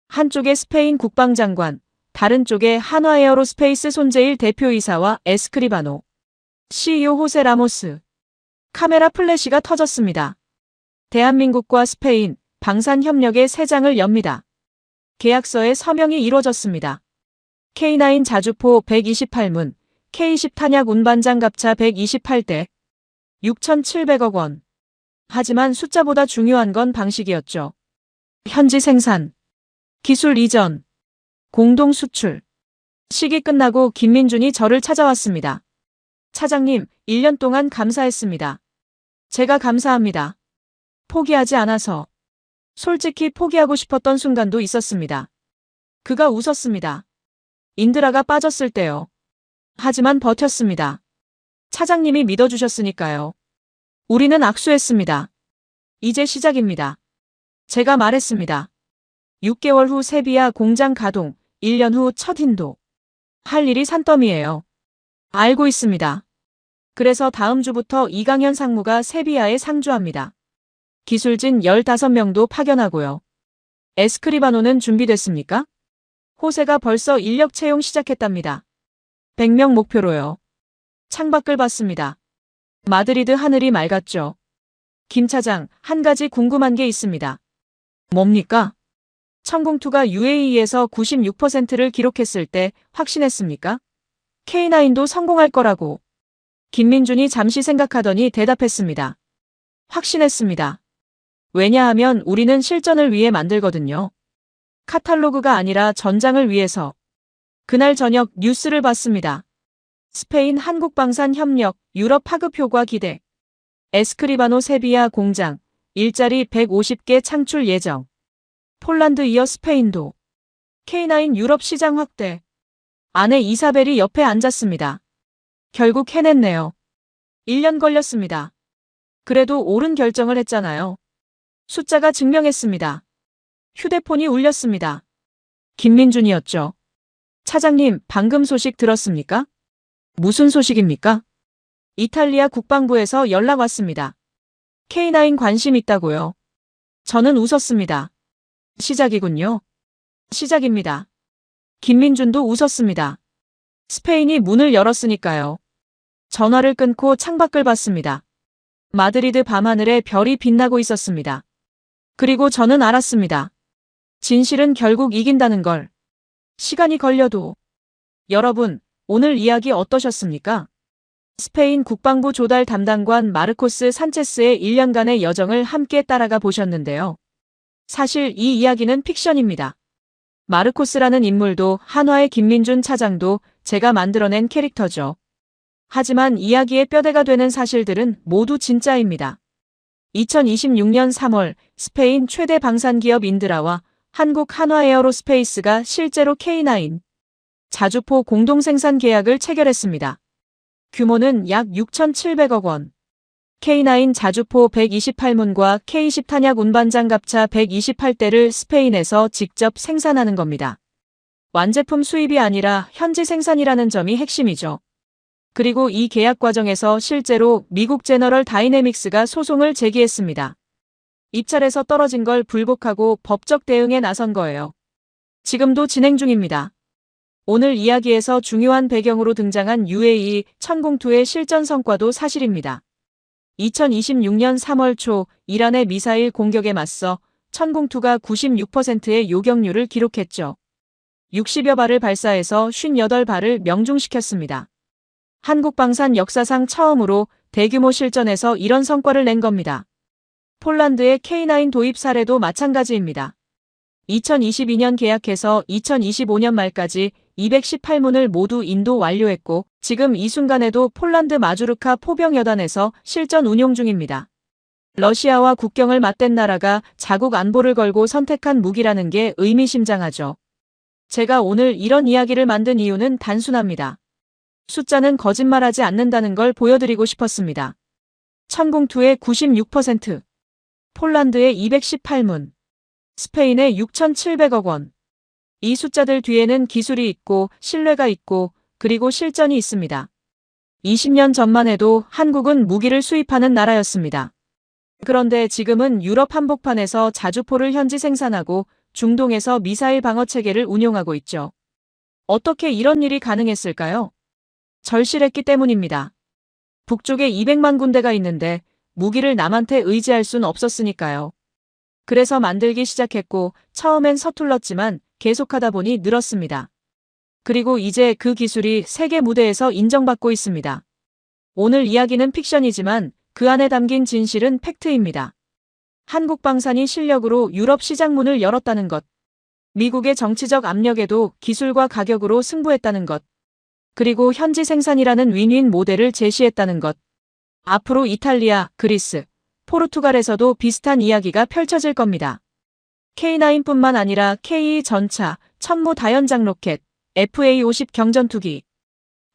한쪽에 스페인 국방장관, 다른 쪽에 한화 에어로스페이스 손재일 대표이사와 에스크리바노 CEO 호세 라모스. 카메라 플래시가 터졌습니다. 대한민국과 스페인, 방산협력의 새 장을 엽니다. 계약서에 서명이 이루어졌습니다. K9 자주포 128문, K10 탄약 운반장 갑차 128대, 6,700억 원. 하지만 숫자보다 중요한 건 방식이었죠. 현지 생산, 기술 이전, 공동 수출. 시기 끝나고 김민준이 저를 찾아왔습니다. 차장님, 1년 동안 감사했습니다. 제가 감사합니다. 포기하지 않아서. 솔직히 포기하고 싶었던 순간도 있었습니다. 그가 웃었습니다. 인드라가 빠졌을 때요. 하지만 버텼습니다. 차장님이 믿어주셨으니까요. 우리는 악수했습니다. 이제 시작입니다. 제가 말했습니다. 6개월 후 세비야 공장 가동, 1년 후 첫 인도. 할 일이 산더미예요. 알고 있습니다. 그래서 다음 주부터 이강현 상무가 세비야에 상주합니다. 기술진 15명도 파견하고요. 에스크리바노는 준비됐습니까? 호세가 벌써 인력 채용 시작했답니다. 100명 목표로요. 창밖을 봤습니다. 마드리드 하늘이 맑았죠. 김 차장, 한 가지 궁금한 게 있습니다. 뭡니까? 천공투가 UAE에서 96%를 기록했을 때 확신했습니까? K9도 성공할 거라고. 김민준이 잠시 생각하더니 대답했습니다. 확신했습니다. 왜냐하면 우리는 실전을 위해 만들거든요. 카탈로그가 아니라 전장을 위해서. 그날 저녁 뉴스를 봤습니다. 스페인 한국방산협력 유럽 파급 효과 기대. 에스크리바노 세비야 공장 일자리 150개 창출 예정. 폴란드 이어 스페인도. K9 유럽 시장 확대. 아내 이사벨이 옆에 앉았습니다. 결국 해냈네요. 1년 걸렸습니다. 그래도 옳은 결정을 했잖아요. 숫자가 증명했습니다. 휴대폰이 울렸습니다. 김민준이었죠. 차장님, 방금 소식 들었습니까? 무슨 소식입니까? 이탈리아 국방부에서 연락 왔습니다. K9 관심 있다고요. 저는 웃었습니다. 시작이군요. 시작입니다. 김민준도 웃었습니다. 스페인이 문을 열었으니까요. 전화를 끊고 창밖을 봤습니다. 마드리드 밤하늘에 별이 빛나고 있었습니다. 그리고 저는 알았습니다. 진실은 결국 이긴다는 걸. 시간이 걸려도. 여러분, 오늘 이야기 어떠셨습니까? 스페인 국방부 조달 담당관 마르코스 산체스의 1년간의 여정을 함께 따라가 보셨는데요. 사실 이 이야기는 픽션입니다. 마르코스라는 인물도 한화의 김민준 차장도 제가 만들어낸 캐릭터죠. 하지만 이야기의 뼈대가 되는 사실들은 모두 진짜입니다. 2026년 3월 스페인 최대 방산기업 인드라와 한국 한화에어로스페이스가 실제로 K9 자주포 공동생산 계약을 체결했습니다. 규모는 약 6,700억 원. K9 자주포 128문과 K10 탄약 운반장갑차 128대를 스페인에서 직접 생산하는 겁니다. 완제품 수입이 아니라 현지 생산이라는 점이 핵심이죠. 그리고 이 계약 과정에서 실제로 미국 제너럴 다이내믹스가 소송을 제기했습니다. 입찰에서 떨어진 걸 불복하고 법적 대응에 나선 거예요. 지금도 진행 중입니다. 오늘 이야기에서 중요한 배경으로 등장한 UAE 천공투의 실전 성과도 사실입니다. 2026년 3월 초 이란의 미사일 공격에 맞서 천공투가 96%의 요격률을 기록했죠. 60여 발을 발사해서 58발을 명중시켰습니다. 한국방산 역사상 처음으로 대규모 실전에서 이런 성과를 낸 겁니다. 폴란드의 K9 도입 사례도 마찬가지입니다. 2022년 계약해서 2025년 말까지 218문을 모두 인도 완료했고 지금 이 순간에도 폴란드 마주르카 포병여단에서 실전 운용 중입니다. 러시아와 국경을 맞댄 나라가 자국 안보를 걸고 선택한 무기라는 게 의미심장하죠. 제가 오늘 이런 이야기를 만든 이유는 단순합니다. 숫자는 거짓말하지 않는다는 걸 보여드리고 싶었습니다. 천공투의 96%, 폴란드의 218문, 스페인의 6,700억 원. 이 숫자들 뒤에는 기술이 있고 신뢰가 있고 그리고 실전이 있습니다. 20년 전만 해도 한국은 무기를 수입하는 나라였습니다. 그런데 지금은 유럽 한복판에서 자주포를 현지 생산하고 중동에서 미사일 방어 체계를 운용하고 있죠. 어떻게 이런 일이 가능했을까요? 절실했기 때문입니다. 북쪽에 200만 군대가 있는데 무기를 남한테 의지할 순 없었으니까요. 그래서 만들기 시작했고 처음엔 서툴렀지만 계속하다 보니 늘었습니다. 그리고 이제 그 기술이 세계 무대에서 인정받고 있습니다. 오늘 이야기는 픽션이지만 그 안에 담긴 진실은 팩트입니다. 한국방산이 실력으로 유럽 시장 문을 열었다는 것. 미국의 정치적 압력에도 기술과 가격으로 승부했다는 것. 그리고 현지 생산이라는 윈윈 모델을 제시했다는 것. 앞으로 이탈리아, 그리스, 포르투갈에서도 비슷한 이야기가 펼쳐질 겁니다. K9뿐만 아니라 K2 전차, 천무 다연장 로켓, FA-50 경전투기.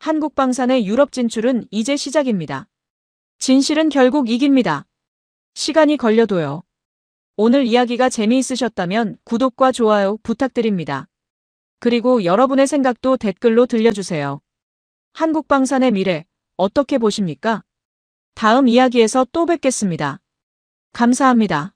한국방산의 유럽 진출은 이제 시작입니다. 진실은 결국 이깁니다. 시간이 걸려도요. 오늘 이야기가 재미있으셨다면 구독과 좋아요 부탁드립니다. 그리고 여러분의 생각도 댓글로 들려주세요. 한국방산의 미래, 어떻게 보십니까? 다음 이야기에서 또 뵙겠습니다. 감사합니다.